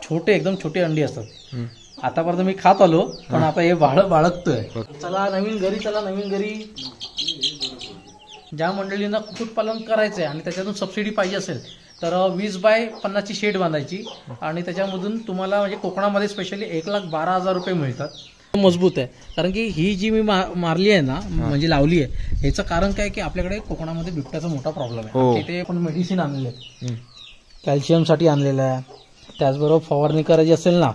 छोटे एकदम छोटे अंडी असतात. आतापर्यंत मी खात आलो पण आता हे बाळगतोय. चला नवीन घरी ज्या मंडळींना कुक्कुटपालन करायचंय आणि त्याच्यातून सबसिडी पाहिजे असेल तर 20x50 ची शेड बांधायची आणि त्याच्यामधून तुम्हाला म्हणजे कोकणामध्ये स्पेशली 1,12,000 रुपये मिळतात. मजबूत आहे कारण की ही जी मी मारली आहे ना म्हणजे लावली आहे ह्याचं कारण काय की आपल्याकडे कोकणामध्ये बिबट्याचा मोठा प्रॉब्लेम आहे. तिथे आपण मेडिसिन आणले आहेत, कॅल्शियमसाठी आणलेलं आहे, त्याचबरोबर फवारणी करायची असेल ना.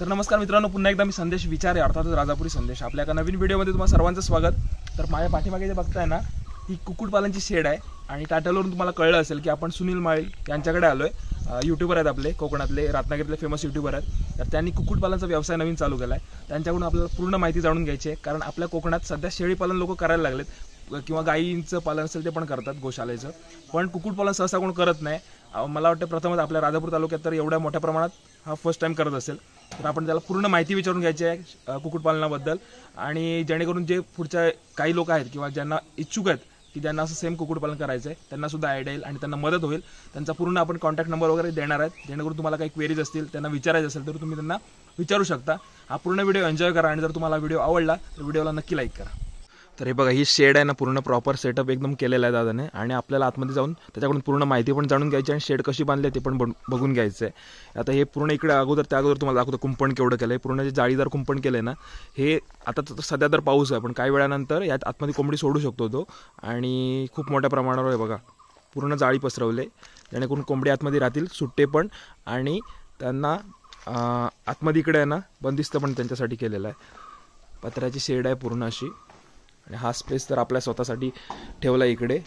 तर नमस्कार मित्रांनो, पुन्हा एकदा मी संदेश विचारे अर्थातच राजापुरी संदेश आपल्या एका नवीन व्हिडिओमध्ये तुम्हाला सर्वांचं स्वागत. तर माझ्या पाठीमागे जे बघताय ना ही कुक्कुटपालनची शेड आहे आणि टायटलवरून तुम्हाला कळलं असेल की आपण सुनील माळी यांच्याकडे आलोय. यूट्यूबर आहेत आपले, कोकणातले रत्नागिरीतले फेमस यूट्यूबर आहेत. तर त्यांनी कुक्कुटपालनचा व्यवसाय नवीन चालू केला आहे. त्यांच्याकडून आपल्याला पूर्ण माहिती जाणून घ्यायची आहे कारण आपल्या कोकणात सध्या शेळीपालन लोक करायला लागलेत किंवा गायींचं पालन असेल ते पण करतात, गोशालेचं. पण कुक्कुटपालन सहसा कोण करत नाही. मला वाटतं प्रथमच आपल्या राजापूर तालुक्यात तर एवढ्या मोठ्या प्रमाणात हा फर्स्ट टाइम करत असेल. तर आपण त्याला पूर्ण माहिती विचारून घ्यायची आहे कुक्कुटपालनाबद्दल आणि जेणेकरून जे पुढच्या काही लोक आहेत किंवा ज्यांना इच्छुक आहेत की ज्यांना असं सेम कुक्कुटपालन करायचं आहे त्यांना सुद्धा आयडिया येईल आणि त्यांना मदत होईल. त्यांचा पूर्ण आपण कॉन्टॅक्ट नंबर वगैरे देणार आहेत जेणेकरून तुम्हाला काही क्वेरीज असतील त्यांना विचारायचं असेल तर तुम्ही त्यांना विचारू शकता. हा पूर्ण व्हिडिओ एन्जॉय करा आणि जर तुम्हाला व्हिडिओ आवडला तर व्हिडिओला नक्की लाईक करा. तर हे बघा ही शेड आहे ना पूर्ण प्रॉपर सेटअप एकदम केलेला आहे दादाने आणि आपल्याला आतमध्ये जाऊन त्याच्याकडून पूर्ण माहिती पण जाणून घ्यायची आणि शेड कशी बांधली ते पण बघून घ्यायचं आहे. आता हे पूर्ण इकडे त्या अगोदर तुम्हाला दाखवतो कुंपण केवढं केलं आहे. पूर्ण जे जाळीदार कुंपण केलं आहे ना हे आता सध्या तर पाऊस आहे पण काही वेळानंतर यात आतमध्ये कोंबडी सोडू शकतो तो आणि खूप मोठ्या प्रमाणावर आहे बघा पूर्ण जाळी पसरवले जेणेकरून कोंबडी आतमध्ये राहतील सुट्टे पण आणि त्यांना आतमध्ये इकडे आहे ना बंदिस्त पण त्यांच्यासाठी केलेलं आहे. पत्र्याची शेड आहे पूर्ण अशी आणि हा स्पेस तर आपल्या स्वतःसाठी ठेवला इकडे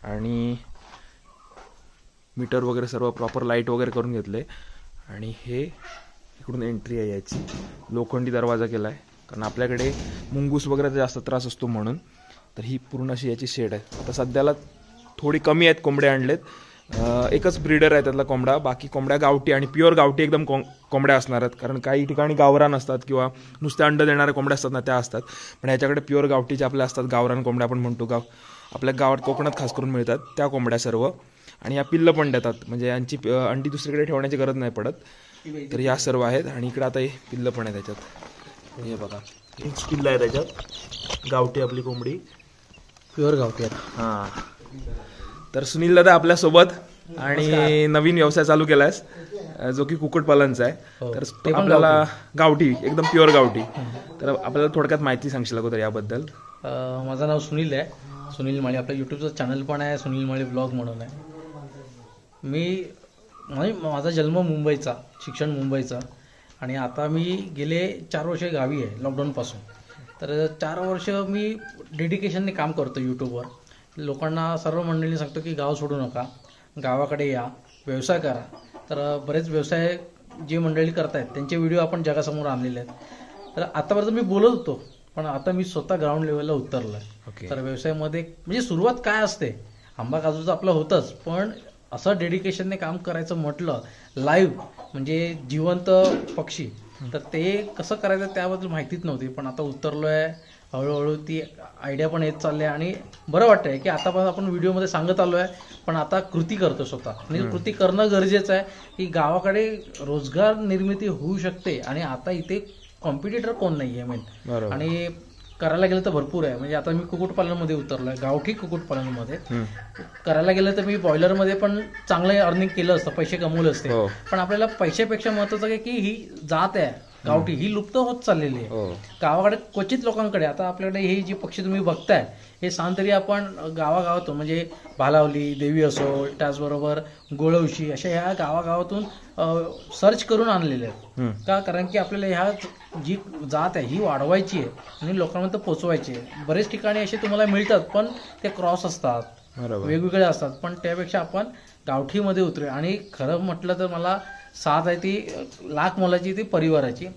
आणि मीटर वगैरे सर्व प्रॉपर लाईट वगैरे करून घेतले आणि हे इकडून एंट्री आहे याची. लोखंडी दरवाजा केला आहे कारण आपल्याकडे मुंगूस वगैरे जास्त त्रास असतो म्हणून. तर ही पूर्ण अशी याची शेड आहे. आता सध्याला थोडी कमी आहेत कोंबड्या आणलेत, एकच ब्रीडर आहे त्यातला कोंबडा, बाकी कोंबड्या गावठी आणि प्युअर गावठी एकदम कोंबड्या असणार आहेत कारण काही ठिकाणी गावरान असतात किंवा नुसते अंड देणाऱ्या कोंबड्या असतात ना त्या असतात पण ह्याच्याकडे प्युअर गावठी जे आपल्या असतात गावरान कोंबड्या आपण म्हणतो आपल्या गावात कोकणात खास करून मिळतात त्या कोंबड्या सर्व आणि या पिल्लं पण देतात म्हणजे यांची अंडी दुसरीकडे ठेवण्याची गरज नाही पडत. तर या सर्व आहेत आणि इकडे आता हे पिल्लं पण आहे त्याच्यात. हे बघा हीच पिल्लं आहे त्याच्यात गावठी आपली कोंबडी प्युअर गावठी आहेत. हां तर सुनील दादा आपल्यासोबत आणि नवीन व्यवसाय चालू केलायस जो की कुक्कुटपालनचा आहे. तर आपल्याला गावठी एकदम प्युअर गावठी तर आपल्याला थोडक्यात माहिती सांगशील अगोदर याबद्दल. माझं नाव सुनील आहे, सुनील माळी. आपलं यूट्यूबचं चॅनल पण आहे सुनील माळी ब्लॉग म्हणून आहे. माझा जन्म मुंबईचा, शिक्षण मुंबईचा आणि आता मी गेले 4 वर्ष गावी आहे लॉकडाऊनपासून. तर 4 वर्ष मी डेडिकेशनने काम करतो यूट्यूबवर. लोकांना सर्व मंडळींनी सांगतो की गाव सोडू नका, गावाकडे या, व्यवसाय करा. तर बरेच व्यवसाय जे मंडळी करतायत त्यांचे व्हिडिओ आपण जगासमोर आणलेले आहेत. तर आतापर्यंत मी बोलत होतो पण आता मी स्वतः ग्राउंड लेवलला उतरलो आहे. तर व्यवसायामध्ये म्हणजे सुरुवात काय असते, आंबा काजूचं आपलं होतंच पण असं डेडिकेशनने काम करायचं म्हटलं लाईव्ह म्हणजे जिवंत पक्षी तर ते कसं करायचं त्याबद्दल माहितीच नव्हती. पण आता उतरलो आहे, हळूहळू ती आयडिया पण येत चालली आहे आणि बरं वाटतंय की आतापर्यंत आपण व्हिडिओमध्ये सांगत आलो आहे पण आता कृती करतो स्वतः. म्हणजे कृती करणं गरजेचं आहे की गावाकडे रोजगार निर्मिती होऊ शकते आणि आता इथे कॉम्पिटिटर कोण नाही आहे मेन आणि करायला गेलं तर भरपूर आहे. म्हणजे आता मी कुक्कुटपालनमध्ये उतरलो आहे, गावठी कुक्कुटपालनमध्ये. करायला गेलं तर मी बॉयलरमध्ये पण चांगलं अर्निंग केलं असतं, पैसे कमवले असते. पण आपल्याला पैशापेक्षा महत्वाचं आहे की ही जात आहे गावठी ही लुप्त होत चाललेली आहे. गावाकडे क्वचित लोकांकडे आता आपल्याकडे हे जे पक्षी तुम्ही बघताय हे सांतरी आपण गावागावातून म्हणजे भालावली, देवी असो, त्याचबरोबर गोळवशी अशा ह्या गावागावातून सर्च करून आणलेले आहेत. का कारण की आपल्याला ह्या जी जात आहे ही वाढवायची आहे आणि लोकांपर्यंत पोचवायची आहे. बरेच ठिकाणी असे तुम्हाला मिळतात पण ते क्रॉस असतात, वेगवेगळे असतात. पण त्यापेक्षा आपण गावठीमध्ये उतरूया आणि खरं म्हटलं तर मला साथ आहे ती लाख मोलाची ती परिवाराची.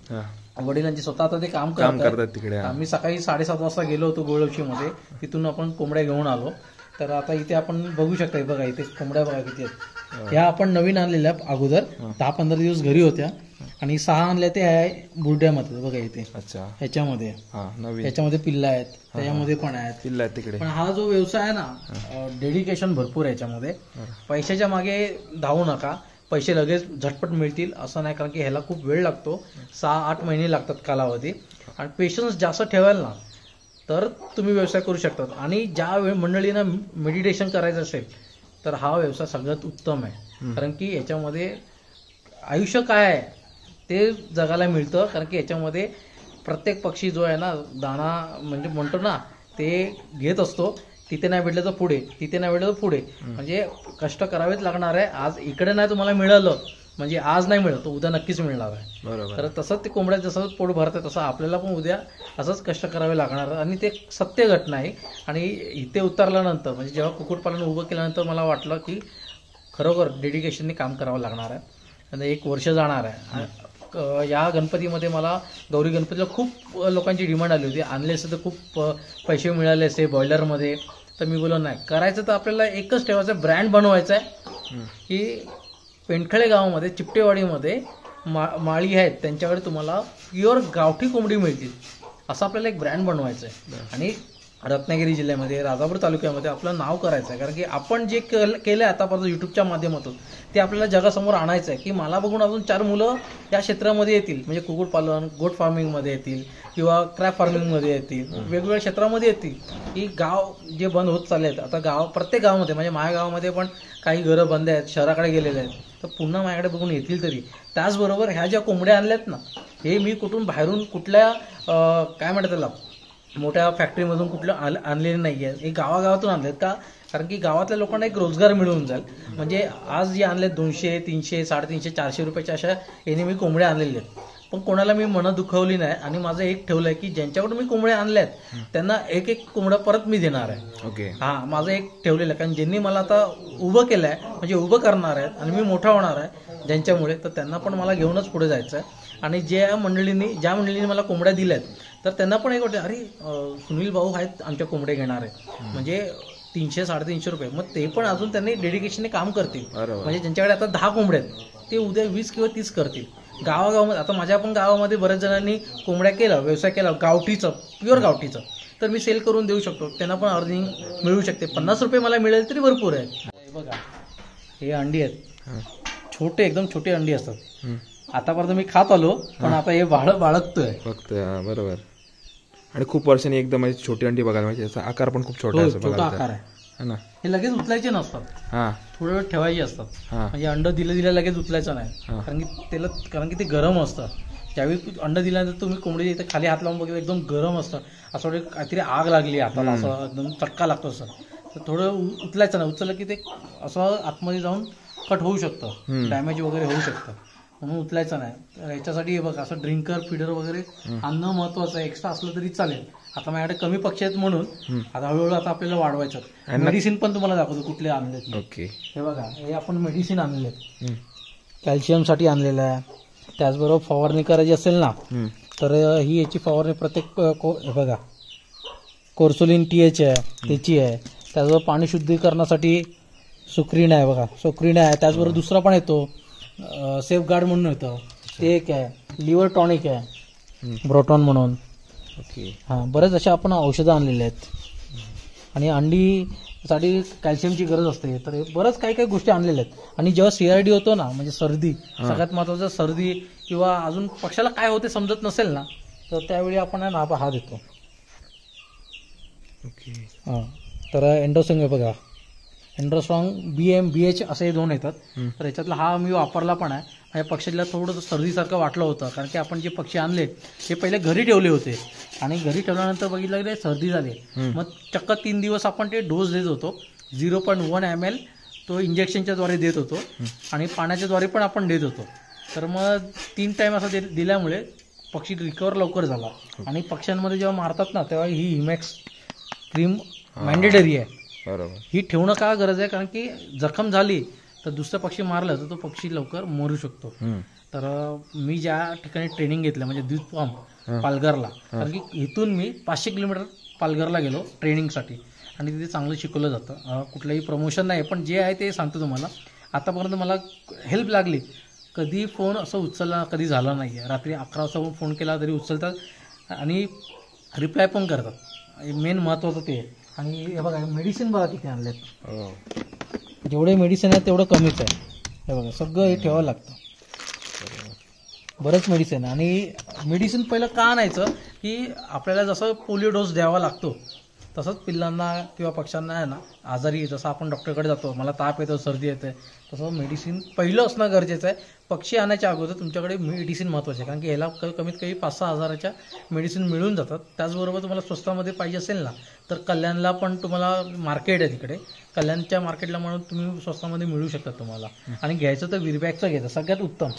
वडिलांची स्वतः आता ते काम करतात तिकडे. आम्ही सकाळी 7:30 वाजता गेलो होतो गोळवशीमध्ये, तिथून आपण कोंबड्या घेऊन आलो. तर आता इथे आपण बघू शकता बघा इथे कोंबड्या बघा किती आहेत. ह्या आपण नवीन आणलेल्या अगोदर 10-15 दिवस घरी होत्या आणि 6 आणल्या ते आहे बुरड्यामध्ये बघा इथे. अच्छा ह्याच्यामध्ये ह्याच्यामध्ये पिल्ला आहेत, त्याच्यामध्ये पण आहेत पिल्ला आहेत तिकडे. पण हा जो व्यवसाय आहे ना डेडिकेशन भरपूर आहे याच्यामध्ये. पैशाच्या मागे धावू नका, पैसे लगेच झटपट मिळतील असं नाही, कारण की ह्याला खूप वेळ लागतो, 6-8 महिने लागतात कालावधी. आणि पेशन्स जास्त ठेवाल ना तर तुम्ही व्यवसाय करू शकतात. आणि ज्या मंडळींना मेडिटेशन करायचं असेल तर हा व्यवसाय सगळ्यात उत्तम आहे, कारण की याच्यामध्ये आयुष्य काय आहे ते जगायला मिळतं. कारण की याच्यामध्ये प्रत्येक पक्षी जो आहे ना दाणा म्हणजे म्हणतो ना ते घेत असतो, तिथे नाही भेटलं तर पुढे, तिथे नाही भेटलं तर पुढे, म्हणजे कष्ट करावेच लागणार आहे. आज इकडे नाही तुम्हाला मिळालं म्हणजे आज नाही मिळत तर उद्या नक्कीच मिळणार आहे. बरोबर. तर तसंच ते कोंबड्या जसं पोट भरतं तसं आपल्याला पण उद्या असंच कष्ट करावे लागणार आहे. आणि ते सत्य घटना आहे. आणि इथे उतरल्यानंतर म्हणजे जेव्हा कुक्कुटपालन उभं केल्यानंतर मला वाटलं की खरोखर डेडिकेशनने काम करावं लागणार आहे. आणि 1 वर्ष जाणार आहे. या गणपतीमध्ये मला गौरी गणपतीला खूप लोकांची डिमांड आली होती, आणले असते तर खूप पैसे मिळाले असते बॉयलरमध्ये. तर मी बोललो नाही, करायचं तर आपल्याला एकच ठेवायचं, ब्रँड बनवायचा आहे की पेंडखळे गावामध्ये चिपटेवाडीमध्ये माळी आहेत त्यांच्याकडे तुम्हाला प्युअर गावठी कोंबडी मिळतील, असं आपल्याला एक ब्रँड बनवायचं आहे. आणि रत्नागिरी जिल्ह्यामध्ये राजापूर तालुक्यामध्ये आपलं नाव करायचं आहे. कारण की आपण जे केलं आहे आतापर्यंत यूट्यूबच्या माध्यमातून ते आपल्याला जगासमोर आणायचं आहे की मला बघून अजून 4 मुलं या क्षेत्रामध्ये येतील, म्हणजे कुक्कुटपालन, गोट फार्मिंगमध्ये येतील किंवा क्रॅप फार्मिंगमध्ये येतील, वेगवेगळ्या क्षेत्रामध्ये येतील. की गाव जे बंद होत चालले आहेत आता, प्रत्येक गावामध्ये म्हणजे माझ्या गावामध्ये पण काही घरं बंद आहेत, शहराकडे गेलेले आहेत, तर पुन्हा माझ्याकडे बघून येतील. तरी त्याचबरोबर ह्या ज्या कोंबड्या आणल्यात ना हे मी कुठून बाहेरून कुठल्या काय म्हणतात त्याला मोठ्या फॅक्टरीमधून कुठलं आणलेले नाही आहे, हे गावागावातून आणलेत. का? कारण की गावातल्या लोकांना एक रोजगार मिळून जाईल. म्हणजे आज जे आणलेत 200, 300, 350, 400 रुपयाच्या अशा याने मी कोंबड्या आणलेल्या आहेत. पण कोणाला मी मनं दुखवली नाही. आणि माझं एक ठेवलं आहे की ज्यांच्याकडून मी कोंबड्या आणल्यात त्यांना एक कोंबडा परत मी देणार आहे. ओके. हां, माझं एक ठेवलेलं आहे. कारण ज्यांनी मला आता उभं केलं आहे म्हणजे उभं करणार आहेत आणि मी मोठा होणार आहे ज्यांच्यामुळे, तर त्यांना पण मला घेऊनच पुढे जायचं आहे. आणि ज्या मंडळींनी मला कोंबड्या दिल्यात तर त्यांना पण एक वाटतं, अरे सुनील भाऊ आहेत आमच्या कोंबड्या घेणार आहे, म्हणजे 300-350 रुपये. मग ते पण अजून त्यांनी डेडिकेशनने काम करतील. म्हणजे ज्यांच्याकडे आता 10 कोंबड्या आहेत ते उद्या 20 किंवा 30 करतील. गावागावामध्ये आता माझ्या पण गावामध्ये बऱ्याच जणांनी कोंबड्या केला, व्यवसाय केला गावठीचं, प्युअर गावठीचं, तर मी सेल करून देऊ शकतो, त्यांना पण अर्निंग मिळू शकते. 50 रुपये मला मिळेल तरी भरपूर आहे. हे बघा, हे अंडी आहेत, छोटे एकदम छोटे अंडी असतात. आतापर्यंत मी खात आलो पण आता हे बाळगतोय. बरोबर. आणि खूप वर्षांनी एकदम छोटी अंडी बघायला म्हणजे याचा आकार पण खूप छोटा आकार आहे ना. हे लगेच उचलायचे नसतात, थोडं वेळ ठेवायचे असतात. म्हणजे अंड दिलं लगेच उचलायचं नाही, कारण की ते गरम असतं. ज्यावेळी अंड दिल्यानंतर तुम्ही कोंबडी इथे खाली हात लावून बघितलं एकदम गरम असतं, असं वाटतं काहीतरी आग लागली हाताला, असं एकदम चटका लागतो असं. तर थोडं उचलायचं नाही, उचललं की ते असं आतमध्ये जाऊन कट होऊ शकतं, डॅमेज वगैरे होऊ शकतं, म्हणून उचलायचं नाही. तर याच्यासाठी हे बघा असं ड्रिंकर फीडर वगैरे आणणं महत्वाचं आहे. एक्स्ट्रा असलं तरी चालेल. आता माझ्याकडे कमी पक्षी आहेत म्हणून आता हळूहळू आता आपल्याला वाढवायचं. मेडिसिन पण तुम्हाला दाखवतो कुठले आणलेत. ओके. हे बघा, हे आपण मेडिसिन आणलेत, कॅल्शियमसाठी आणलेलं आहे. त्याचबरोबर फवारणी करायची असेल ना तर ही याची फवारणी प्रत्येक हे बघा कोर्सोलिन TH आहे त्याची आहे. त्याचबरोबर पाणी शुद्धीकरणासाठी सुक्रीन आहे, बघा सुक्रीन आहे. त्याचबरोबर दुसरा पण येतो सेफ गार्ड म्हणून येतं, ते एक आहे. लिव्हर टॉनिक आहे, ब्रोटॉन म्हणून. ओके. हां, बरेच अशा आपण औषधं आणलेले आहेत. आणि अंडीसाठी कॅल्शियमची गरज असते, तर बरंच काही काही गोष्टी आणलेल्या आहेत. आणि जेव्हा CRD होतो ना म्हणजे सर्दी, सगळ्यात महत्वाचं सर्दी किंवा अजून पक्षाला काय होते समजत नसेल ना तर त्यावेळी आपण हा देतो. ओके. हां, तर एंडोसिंग बघा, एंड्रोस्ट्रॉंग BH असे 2 येतात. तर याच्यातला हा मी वापरला पण आहे. या पक्षीला थोडंसं सर्दीसारखं वाटलं होतं, कारण की आपण जे पक्षी आणले ते पहिले घरी ठेवले होते आणि घरी ठेवल्यानंतर बघितलं की सर्दी झाली. मग चक्क 3 दिवस आपण ते डोस देत होतो, 0.1 ml तो इंजेक्शनच्या द्वारे देत होतो आणि पाण्याच्या द्वारे पण आपण देत होतो. तर मग 3 टाईम असं दिल्यामुळे पक्षी रिकवर लवकर झाला. आणि पक्ष्यांमध्ये जेव्हा मारतात ना तेव्हा ही हिमॅक्स क्रीम मॅन्डेटरी आहे. बरोबर. ही ठेवणं का गरज आहे, कारण की जखम झाली तर दुसरा पक्षी मारला तर तो पक्षी लवकर मरू शकतो. तर मी ज्या ठिकाणी ट्रेनिंग घेतलं म्हणजे दूध फार्म पालघरला, कारण की इथून मी 500 किलोमीटर पालघरला गेलो ट्रेनिंगसाठी आणि तिथे चांगलं शिकवलं जातं. कुठलंही प्रमोशन नाही पण जे आहे ते सांगतो तुम्हाला. आतापर्यंत मला हेल्प लागली, कधी फोन असं उचलला कधी झाला नाही आहे. रात्री 11 वाजता फोन केला तरी उचलतात आणि रिप्लाय पण करतात. मेन महत्त्वाचं ते आहे. आणि हे बघा मेडिसिन बघा किती आणलेत. जेवढे मेडिसिन आहे तेवढं कमीच आहे. हे बघा सगळं हे ठेवावं लागतं. बरंच मेडिसिन. आणि मेडिसिन पहिलं का आणायचं की आपल्याला जसं पोलिओ डोस द्यावा लागतो तसंच पिल्लांना किंवा पक्ष्यांना आहे ना आजारी जसं आपण डॉक्टरकडे जातो, मला ताप येतो, सर्दी येते, तसं मेडिसिन पहिलं असणं गरजेचं आहे. पक्षी आणायच्या अगोदर तुमच्याकडे मेडिसिन महत्त्वाचे आहे, कारण की ह्याला कमीत कमी 5-6 हजाराच्या मेडिसिन मिळून जातात. त्याचबरोबर तुम्हाला स्वस्तामध्ये पाहिजे असेल ना तर कल्याणला पण तुम्हाला मार्केट आहे, तिकडे कल्याणच्या मार्केटला म्हणून तुम्ही स्वस्तामध्ये मिळू शकतात तुम्हाला. आणि घ्यायचं तर विरबॅगचं घ्यायचं, सगळ्यात उत्तम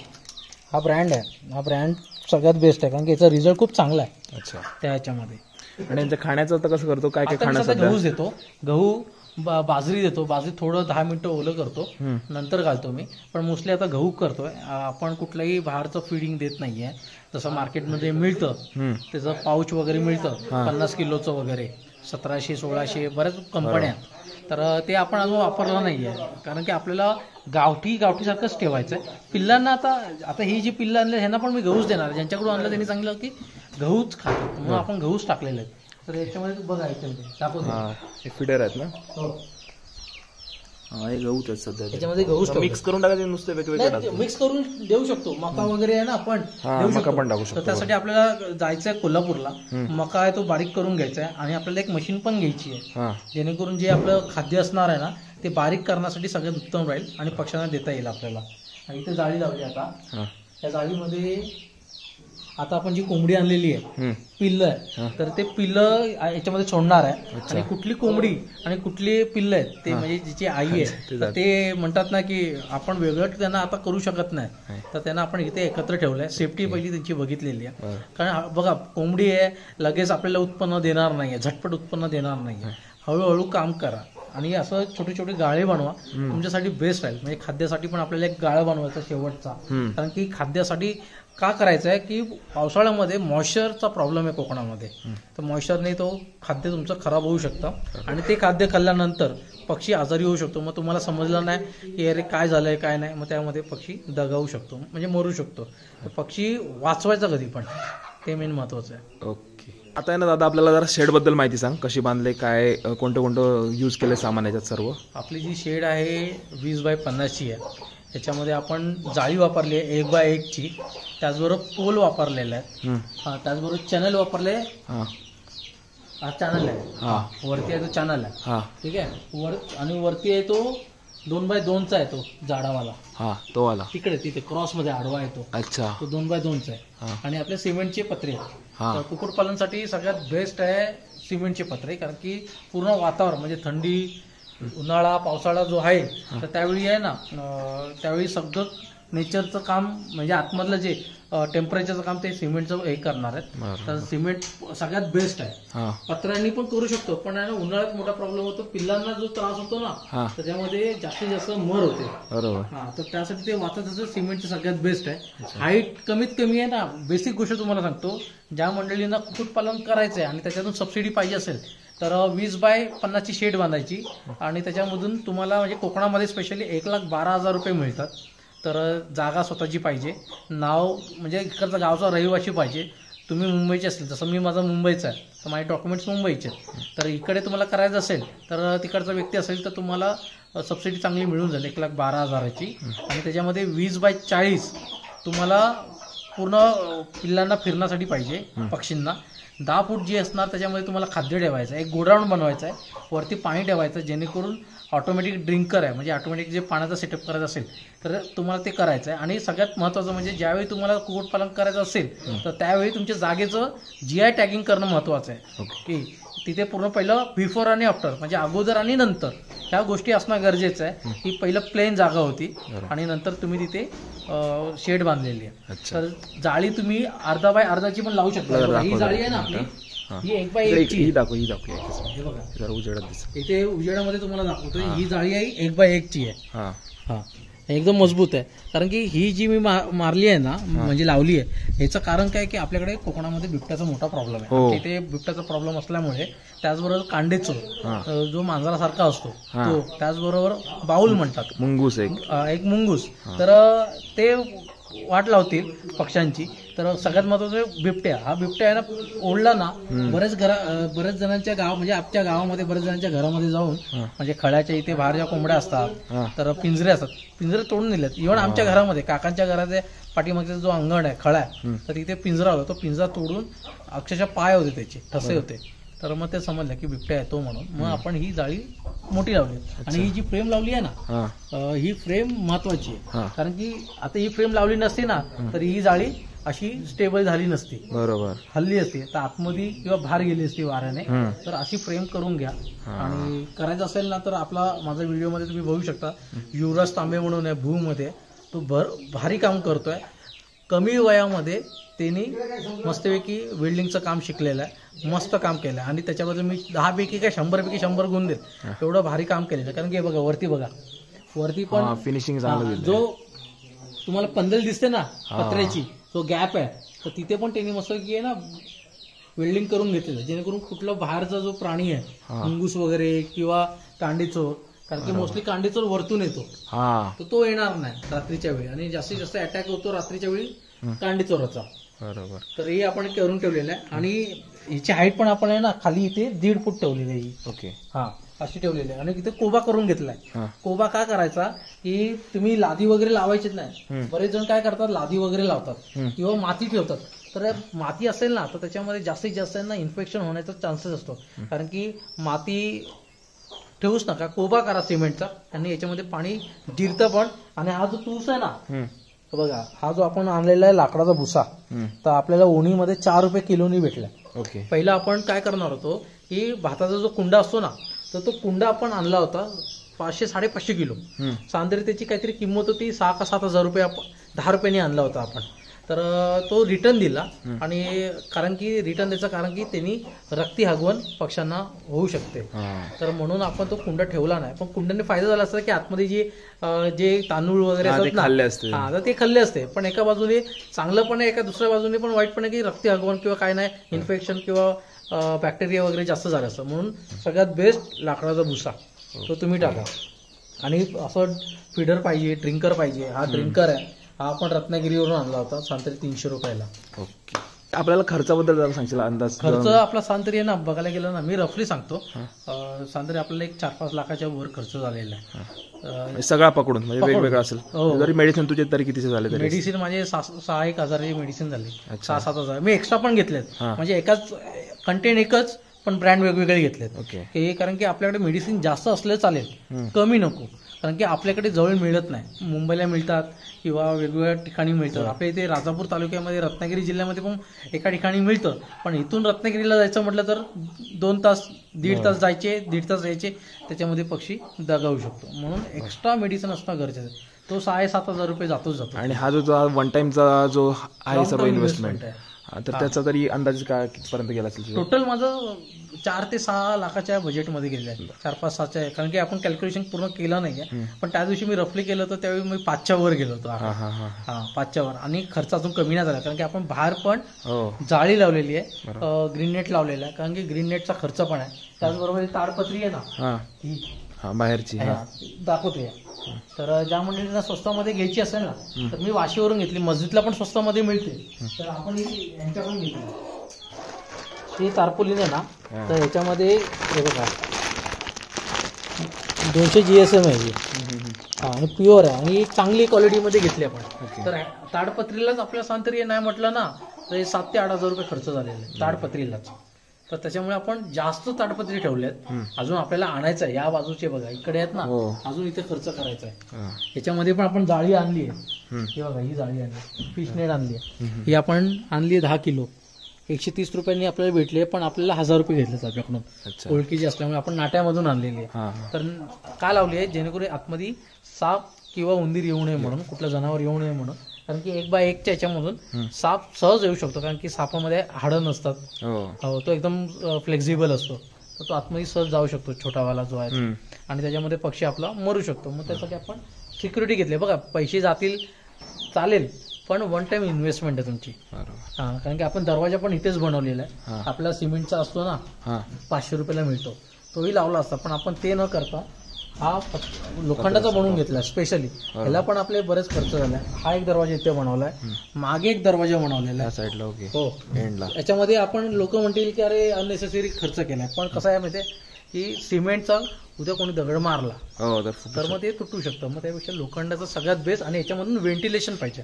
हा ब्रँड आहे. हा ब्रँड सगळ्यात बेस्ट आहे, कारण की याचा रिझल्ट खूप चांगला आहे. अच्छा. त्या ह्याच्यामध्ये. आणि यांचं खाण्याचं आता कसं करतो, काय काय खाण्याचं? गहूच देतो, गहू बाजरी देतो. बाजरी थोडं 10 मिनिटं ओलं करतो, नंतर घालतो मी. पण मोस्टली आता गहू करतोय. आपण कुठलंही बाहेरचं फिडिंग देत नाहीये. जसं मार्केटमध्ये मिळतं त्याचं पाऊच वगैरे मिळतं 50 किलोचं वगैरे, 1700-1600 बऱ्याच कंपन्या. तर ते आपण अजून वापरलं नाहीये, कारण की आपल्याला गावठीसारखंच ठेवायचं आहे. पिल्लांना आता ही जी पिल्लं आणले ह्यांना पण मी गहूच देणार. ज्यांच्याकडून आणलं त्यांनी सांगितलं की गहूच खातात, म्हणून आपण गहूच टाकलेले आहेत. तर याच्यामध्ये बघा हे फिडर आहेत ना? हो, हे गहूच आहेत सध्या. त्याच्यामध्ये गहूच मिक्स करून टाकायचे नुसते वेगवेगळे? मिक्स करून देऊ शकतो. मका वगैरे आहे ना आपण मका पण टाकू शकतो. तर त्यासाठी आपल्याला जायचं आहे कोल्हापूरला. मका आहे तो बारीक करून घ्यायचा आहे आणि आपल्याला एक मशीन पण घ्यायची आहे, जेणेकरून जे आपलं खाद्य असणार आहे ना ते बारीक करण्यासाठी सगळ्यात उत्तम राहील आणि पक्ष्यांना देता येईल आपल्याला. आणि इथे जाळी लावली. आता त्या जाळीमध्ये आता आपण जी कोंबडी आणलेली आहे, पिल्लं आहे, तर ते पिल्लं याच्यामध्ये सोडणार आहे. आणि कुठली कोंबडी आणि कुठली पिल्लं आहेत ते म्हणजे जिची आई आहे, तर ते म्हणतात ना की आपण वेगळं त्यांना आता करू शकत नाही, तर त्यांना आपण इथे एकत्र ठेवलंय. सेफ्टी पहिली त्यांची बघितलेली आहे. कारण बघा कोंबडी आहे, लगेच आपल्याला उत्पन्न देणार नाहीये, झटपट उत्पन्न देणार नाहीये. हळूहळू काम करा आणि असं छोटे छोटे गाळे बनवा, तुमच्यासाठी बेस्ट राहील. म्हणजे खाद्यासाठी पण आपल्याला एक गाळा बनवायचा शेवटचा, कारण की खाद्यासाठी का करायचं आहे की पावसाळ्यामध्ये मॉइश्चरचा प्रॉब्लेम आहे कोकणामध्ये. तर मॉइश्चरने तो खाद्य तुमचं खराब होऊ शकतं आणि ते खाद्य खाल्ल्यानंतर पक्षी आजारी होऊ शकतो. मग तुम्हाला समजलं नाही की अरे काय झालंय काय नाही, मग त्यामध्ये पक्षी दगावू शकतो, म्हणजे मरू शकतो. तर पक्षी वाचवायचा कधी पण, ते मेन महत्वाचं आहे. ओके. आता आहे ना दादा, आपल्याला जरा शेड बद्दल माहिती सांग. कशी बांधले, काय कोणतं यूज केलंय सामान याच्यात सर्व? आपली जी शेड आहे 20x50 आहे. त्याच्यामध्ये आपण जाळी वापरली आहे 1x1 ची, त्याचबरोबर पोल वापरलेला आहे, त्याचबरोबर चॅनल वापरले. हा चॅनल आहे, वरती आहे तो चॅनल आहे, ठीक आहे. आणि वरती आहे तो 2x2चा आहे तो जाडावाला, तो वाला तिथे क्रॉस मध्ये आडवा येतो. अच्छा. तो 2x2चा आहे. आणि आपल्या सिमेंटचे पत्रे आहेत. कुक्कुटपालनसाठी सगळ्यात बेस्ट आहे सिमेंटचे पत्रे, कारण की पूर्ण वातावरण म्हणजे थंडी, उन्हाळा, पावसाळा जो आहे तर त्यावेळी आहे ना, त्यावेळी सगळं नेचरचं काम म्हणजे आतमधलं जे टेम्परेचरचं काम ते सिमेंटचं हे करणार आहेत. तर सिमेंट सगळ्यात बेस्ट आहे. पत्र्यांनी पण करू शकतो, पण आहे ना उन्हाळ्यात मोठा प्रॉब्लेम होतो, पिल्लांना जो त्रास होतो ना त्याच्यामध्ये जास्तीत जास्त मर होते. तर त्यासाठी ते वाचायचं सिमेंटचं सगळ्यात बेस्ट आहे. हाईट कमीत कमी आहे ना. बेसिक गोष्ट तुम्हाला सांगतो, ज्या मंडळींना कुक्कुटपालन करायचंय आणि त्याच्यातून सबसिडी पाहिजे असेल तर 20x50 ची शेड बांधायची आणि त्याच्यामधून तुम्हाला म्हणजे कोकणामध्ये स्पेशली 1,12,000 रुपये मिळतात. तर जागा स्वतःची पाहिजे, नाव म्हणजे इकडचा गावचा रहिवासी पाहिजे. तुम्ही मुंबईचे असेल, जसं मी माझा मुंबईचा आहे तर माझे डॉक्युमेंट्स मुंबईचे आहेत, तर इकडे तुम्हाला करायचं असेल तर तिकडचा व्यक्ती असेल तर तुम्हाला सबसिडी चांगली मिळून जाईल 1,12,000ची. आणि त्याच्यामध्ये 20x40 तुम्हाला पूर्ण पिल्लांना फिरण्यासाठी पाहिजे, पक्षींना. 10 फूट जी असणार त्याच्यामध्ये तुम्हाला खाद्य ठेवायचं आहे, एक गोडाऊन बनवायचं आहे, वरती पाणी ठेवायचं, जेणेकरून ऑटोमॅटिक ड्रिंकर आहे, म्हणजे ऑटोमॅटिक जे पाण्याचा सेटअप करायचं असेल तर तुम्हाला ते करायचं आहे. आणि सगळ्यात महत्त्वाचं म्हणजे ज्यावेळी तुम्हाला कुक्कुटपालन करायचं असेल तर त्यावेळी तुमच्या जागेचं GI टॅगिंग करणं महत्त्वाचं आहे, की तिथे पूर्ण पहिलं बिफोर आणि आफ्टर म्हणजे अगोदर आणि नंतर ह्या गोष्टी असणं गरजेचं आहे. ही पहिलं प्लेन जागा होती आणि नंतर तुम्ही तिथे शेड बांधलेली आहे. तर जाळी तुम्ही अर्धा बाय अर्धाची पण लावू शकता. ही जाळी आहे ना आपली, ही 1x1 ची. ही दाखव हे बघा जरा उजेडात दिसत. इथे उजेडामध्ये तुम्हाला दाखवतो, ही जाळी आहे 1x1 ची आहे. एकदम मजबूत आहे, कारण की ही जी मी मारली आहे ना, म्हणजे लावली आहे, ह्याचं कारण काय की आपल्याकडे कोकणामध्ये बिबट्याचा मोठा प्रॉब्लेम आहे. तिथे बिबट्याचा प्रॉब्लेम असल्यामुळे त्याचबरोबर कांडेचो जो मांजरासारखा असतो तो, त्याचबरोबर बाऊल म्हणतात, मुंगूस, एक मुंगूस. तर ते वाट लावतील पक्ष्यांची, तर सगळ्यात महत्वाचं बिबट्या. हा बिबट्या आहे ना ओढला ना बरेच जणांच्या गाव म्हणजे आपल्या गावामध्ये बरेच जणांच्या घरामध्ये जाऊन म्हणजे खळ्याच्या इथे बाहेर ज्या कोंबड्या असतात तर पिंजरे असतात, पिंजरे तोडून दिलेत. इव्हन आमच्या घरामध्ये काकांच्या घराचे पाठीमागचा जो अंगण आहे खळा आहे तर तिथे पिंजरा होता, तो पिंजरा तोडून अक्षरशः पाय होते त्याचे, ठसे होते. तर मग ते समजलं की बिबट्या येतो म्हणून मग आपण ही जाळी मोठी लावली. आणि ही जी फ्रेम लावली आहे ना ही फ्रेम महत्वाची आहे, कारण की आता ही फ्रेम लावली नसती ना तर ही जाळी अशी स्टेबल झाली नसती, बरोबर हल्ली असते तर आतमध्ये किंवा बाहेर गेली असती वाऱ्याने. तर अशी फ्रेम करून घ्या. आणि करायचं असेल ना तर आपला माझ्या व्हिडिओमध्ये तुम्ही बघू शकता युवराज तांबे म्हणून आहे भूमध्ये, तो भारी काम करतोय. कमी वयामध्ये त्यांनी मस्तपैकी वेल्डिंगचं काम शिकलेलं आहे, मस्त काम केलं आहे. आणि त्याच्याबद्दल मी 10 पैकी काय 100 पैकी 100 गुण देत, एवढं भारी काम केलेलं आहे. कारण की बघा वरती पण फिनिशिंग जो तुम्हाला पंदल दिसते ना पत्र्याची जो गॅप आहे तर तिथे पण त्यांनी मस्तपैकी आहे ना वेल्डिंग करून घेतलेलं, जेणेकरून कुठला बाहेरचा जो प्राणी आहे मुंगूस वगैरे किंवा कांडीचोर, कारण की मोस्टली कांडीचोर वरतून येतो तर तो येणार नाही रात्रीच्या वेळी, आणि जास्तीत जास्त अटॅक होतो रात्रीच्या वेळी कांडीचोराचा. बरोबर. तर हे आपण करून ठेवलेलं आहे. आणि हिची हाईट पण आपण आहे ना खाली इथे 1.5 फूट ठेवलेली आहे. ओके. अशी ठेवलेली आहे. आणि इथे कोबा करून घेतलाय. कोबा का करायचा की तुम्ही लादी वगैरे लावायचीच नाही. बरेच जण काय करतात लादी वगैरे लावतात किंवा माती ठेवतात. तर माती असेल ना तर त्याच्यामध्ये जास्तीत जास्त ना इन्फेक्शन होण्याचा चान्सेस असतो, कारण की माती ठेवूच नका, कोबा करा सिमेंटचा आणि याच्यामध्ये पाणी जिरतं पण. आणि हा जो तूस आहे ना बघा, हा जो आपण आणलेला आहे लाकडाचा भुसा तर आपल्याला ओणीमध्ये 4 रुपये किलोनी भेटलाय. ओके. पहिला आपण काय करणार होतो की भाताचा जो कुंडा असतो ना तर तो कुंडा आपण आणला होता 500-550 किलो. सांद्री त्याची काहीतरी किंमत होती 6,000 का 7,000 रुपये, 10 रुपयांनी आणला होता आपण. तर तो रिटर्न दिला. आणि कारण की रिटर्न द्यायचं कारण की त्यांनी रक्ती हगवण पक्ष्यांना होऊ शकते, तर म्हणून आपण तो कुंडा ठेवला नाही. पण कुंडाने फायदा झाला असता की आतमध्ये जे तांदूळ वगैरे असतात ना तर ते खाल्ले असते. पण एका बाजूने चांगलं पण आहे, एका दुसऱ्या बाजूने पण वाईट पण आहे की रक्ती हगवण किंवा काय नाही इन्फेक्शन किंवा बॅक्टेरिया वगैरे जास्त झालं असतं. म्हणून सगळ्यात बेस्ट लाकडाचा भुसा तो तुम्ही टाका. आणि असं फीडर पाहिजे, ड्रिंकर पाहिजे. हा ड्रिंकर आहे, हा आपण रत्नागिरीवरून आणला होता सांतरी 300 रुपयाला. ओके. आपल्याला खर्चाबद्दल जरा सांगशील अंदाज? खर्च आपला सांतरी आहे ना बघायला गेलं ना मी रफली सांगतो, सांतरी आपल्याला एक 4-5 लाखाच्या वर खर्च झालेला आहे सगळा पकडून, म्हणजे वेगवेगळा असेल. जरी मेडिसिन तुझे तरी कितीचे झाले? मेडिसिन माझे 6-1 हजार मेडिसिन झाले, 6-7 हजार. मी एक्स्ट्रा पण घेतलेत, म्हणजे एकाच कंटेंट एकच पण ब्रँड वेगवेगळे घेतलेत. ओके. कारण की आपल्याकडे मेडिसिन जास्त असलं चालेल, कमी नको. कारण की आपल्याकडे जवळ मिळत नाही, मुंबईला मिळतात किंवा वेगवेगळ्या ठिकाणी मिळतं. आपल्या इथे राजापूर तालुक्यामध्ये रत्नागिरी जिल्ह्यामध्ये पण एका ठिकाणी मिळतं. पण इथून रत्नागिरीला जायचं म्हटलं तर 2 तास 1.5 तास जायचे, 1.5 तास यायचे, त्याच्यामध्ये पक्षी दगावू शकतो. म्हणून एक्स्ट्रा मेडिसिन असणं गरजेचं आहे. तो 6-7 हजार रुपये जातो. आणि हा जो वन टाइमचा जो आहे सर्व इन्व्हेस्टमेंट आहे तर त्याचा तरी अंदाज काय कितीपर्यंत गेला असेल? टोटल माझं 4 ते 6 लाखाच्या बजेटमध्ये गेलेलं आहे, 4-5-6च्या. कारण की आपण कॅल्क्युलेशन पूर्ण केलं नाहीये, पण त्या दिवशी मी रफली केलं होतं त्यावेळी मी 5च्या वर गेलो होतो. 5च्या वर. आणि खर्च अजून कमी नाही झाला, कारण की आपण बाहेर पण जाळी लावलेली आहे, ग्रीन नेट लावलेला आहे. कारण की ग्रीन नेटचा खर्च पण आहे. त्याचबरोबर ताडपत्री आहे ना ही बाहेरची दाखवते. तर ज्या मंडळींना स्वस्तामध्ये घ्यायची असेल ना तर मी वाशीवरून घेतली, मस्जिदला पण स्वस्तामध्ये मिळते, तर आपण यांच्याकडून घेतली. ही तारपोलिन आहे ना तर ह्याच्यामध्ये हे बघा 200 GSM आहे आणि प्युअर आहे आणि चांगली क्वालिटीमध्ये घेतली आपण. तर ताडपत्रीलाच आपल्या सांतरी नाही म्हटलं ना तर 7,000 ते 8,000 रुपये खर्च झालेला आहे ताडपत्रीलाच. तर त्याच्यामुळे आपण जास्त ताडपत्री ठेवल्यात. अजून आपल्याला आणायचं आहे, या बाजूचे बघा इकडे आहेत ना, अजून इथे खर्च करायचा आहे. याच्यामध्ये पण आपण जाळी आणली आहे, ही बघा ही जाळी आणली, फिश नेट आणली आहे. ही आपण आणली 10 किलो, 130 रुपयांनी आपल्याला भेटले, पण आपल्याला 1000 रुपये घेतले आपल्याकडून, ओळखीची असल्यामुळे. आपण नाट्यामधून आणलेली आहे. तर का लावली आहे? जेणेकरून आतमध्ये साप किंवा उंदीर येऊ नये म्हणून, कुठलं जनावर येऊ नये म्हणून. कारण की 1x1च्या याच्यामधून साप सहज येऊ शकतो, कारण की सापामध्ये हाडं नसतात, तो एकदम फ्लेक्झिबल असतो, तर तो आतमध्ये सहज जाऊ शकतो छोटावाला जो आहे, आणि त्याच्यामध्ये पक्षी आपला मरू शकतो. मग त्यासाठी आपण सिक्युरिटी घेतली. बघा पैसे जातील चालेल, पण वन टाइम इन्व्हेस्टमेंट आहे तुमची. कारण की आपण दरवाजा पण इथेच बनवलेला आहे. आपला सिमेंटचा असतो ना 500 रुपयाला मिळतो, तोही लावला असता, पण आपण ते न करता हा लोखंडाचा बनवून घेतला स्पेशली. ह्याला पण आपले बरेच खर्च झाला. हा एक दरवाजा इथे बनवलाय, मागे एक दरवाजा बनवलेला आहे साईडला. ओके. हो एंडला. याच्यामध्ये आपण लोक म्हणतील की अरे अननेसेसरी खर्च केलाय, पण कसं आहे माहिती आहे की सिमेंटचा उद्या कोणी दगड मारला तर मग ते तुटू शकतं. मग त्यापेक्षा लोखंडाचा सगळ्यात बेस्ट, आणि याच्यामधून व्हेंटिलेशन पाहिजे.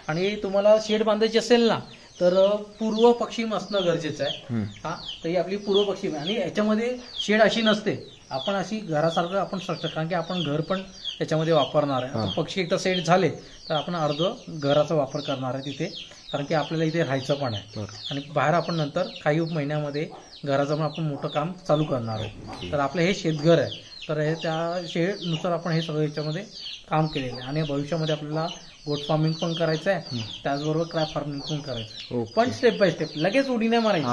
आणि तुम्हाला शेड बांधायची असेल ना तर पूर्व पश्चिम असणं गरजेचं आहे. हा तर ही आपली पूर्व पश्चिम आहे. आणि याच्यामध्ये शेड अशी नसते, आपण अशी घरासारखं आपण स्ट्रक्चर, कारण की आपण घर पण त्याच्यामध्ये वापरणार आहे. आता पक्षी एकदा सेट झाले तर आपण अर्ध घराचा वापर करणार आहे तिथे, कारण की आपल्याला इथे राहायचं पण आहे. आणि बाहेर आपण नंतर काही महिन्यामध्ये घराचं पण आपण मोठं काम चालू करणार आहे. तर आपलं हे शेतघर आहे, तर हे त्या शेडनुसार आपण हे सगळं याच्यामध्ये काम केलेलं आहे. आणि भविष्यामध्ये आपल्याला गोट फार्मिंग पण करायचं आहे, त्याचबरोबर क्रॅप फार्मिंग पण करायचं आहे. पण स्टेप बाय स्टेप, लगेच उडी नाही मारायची,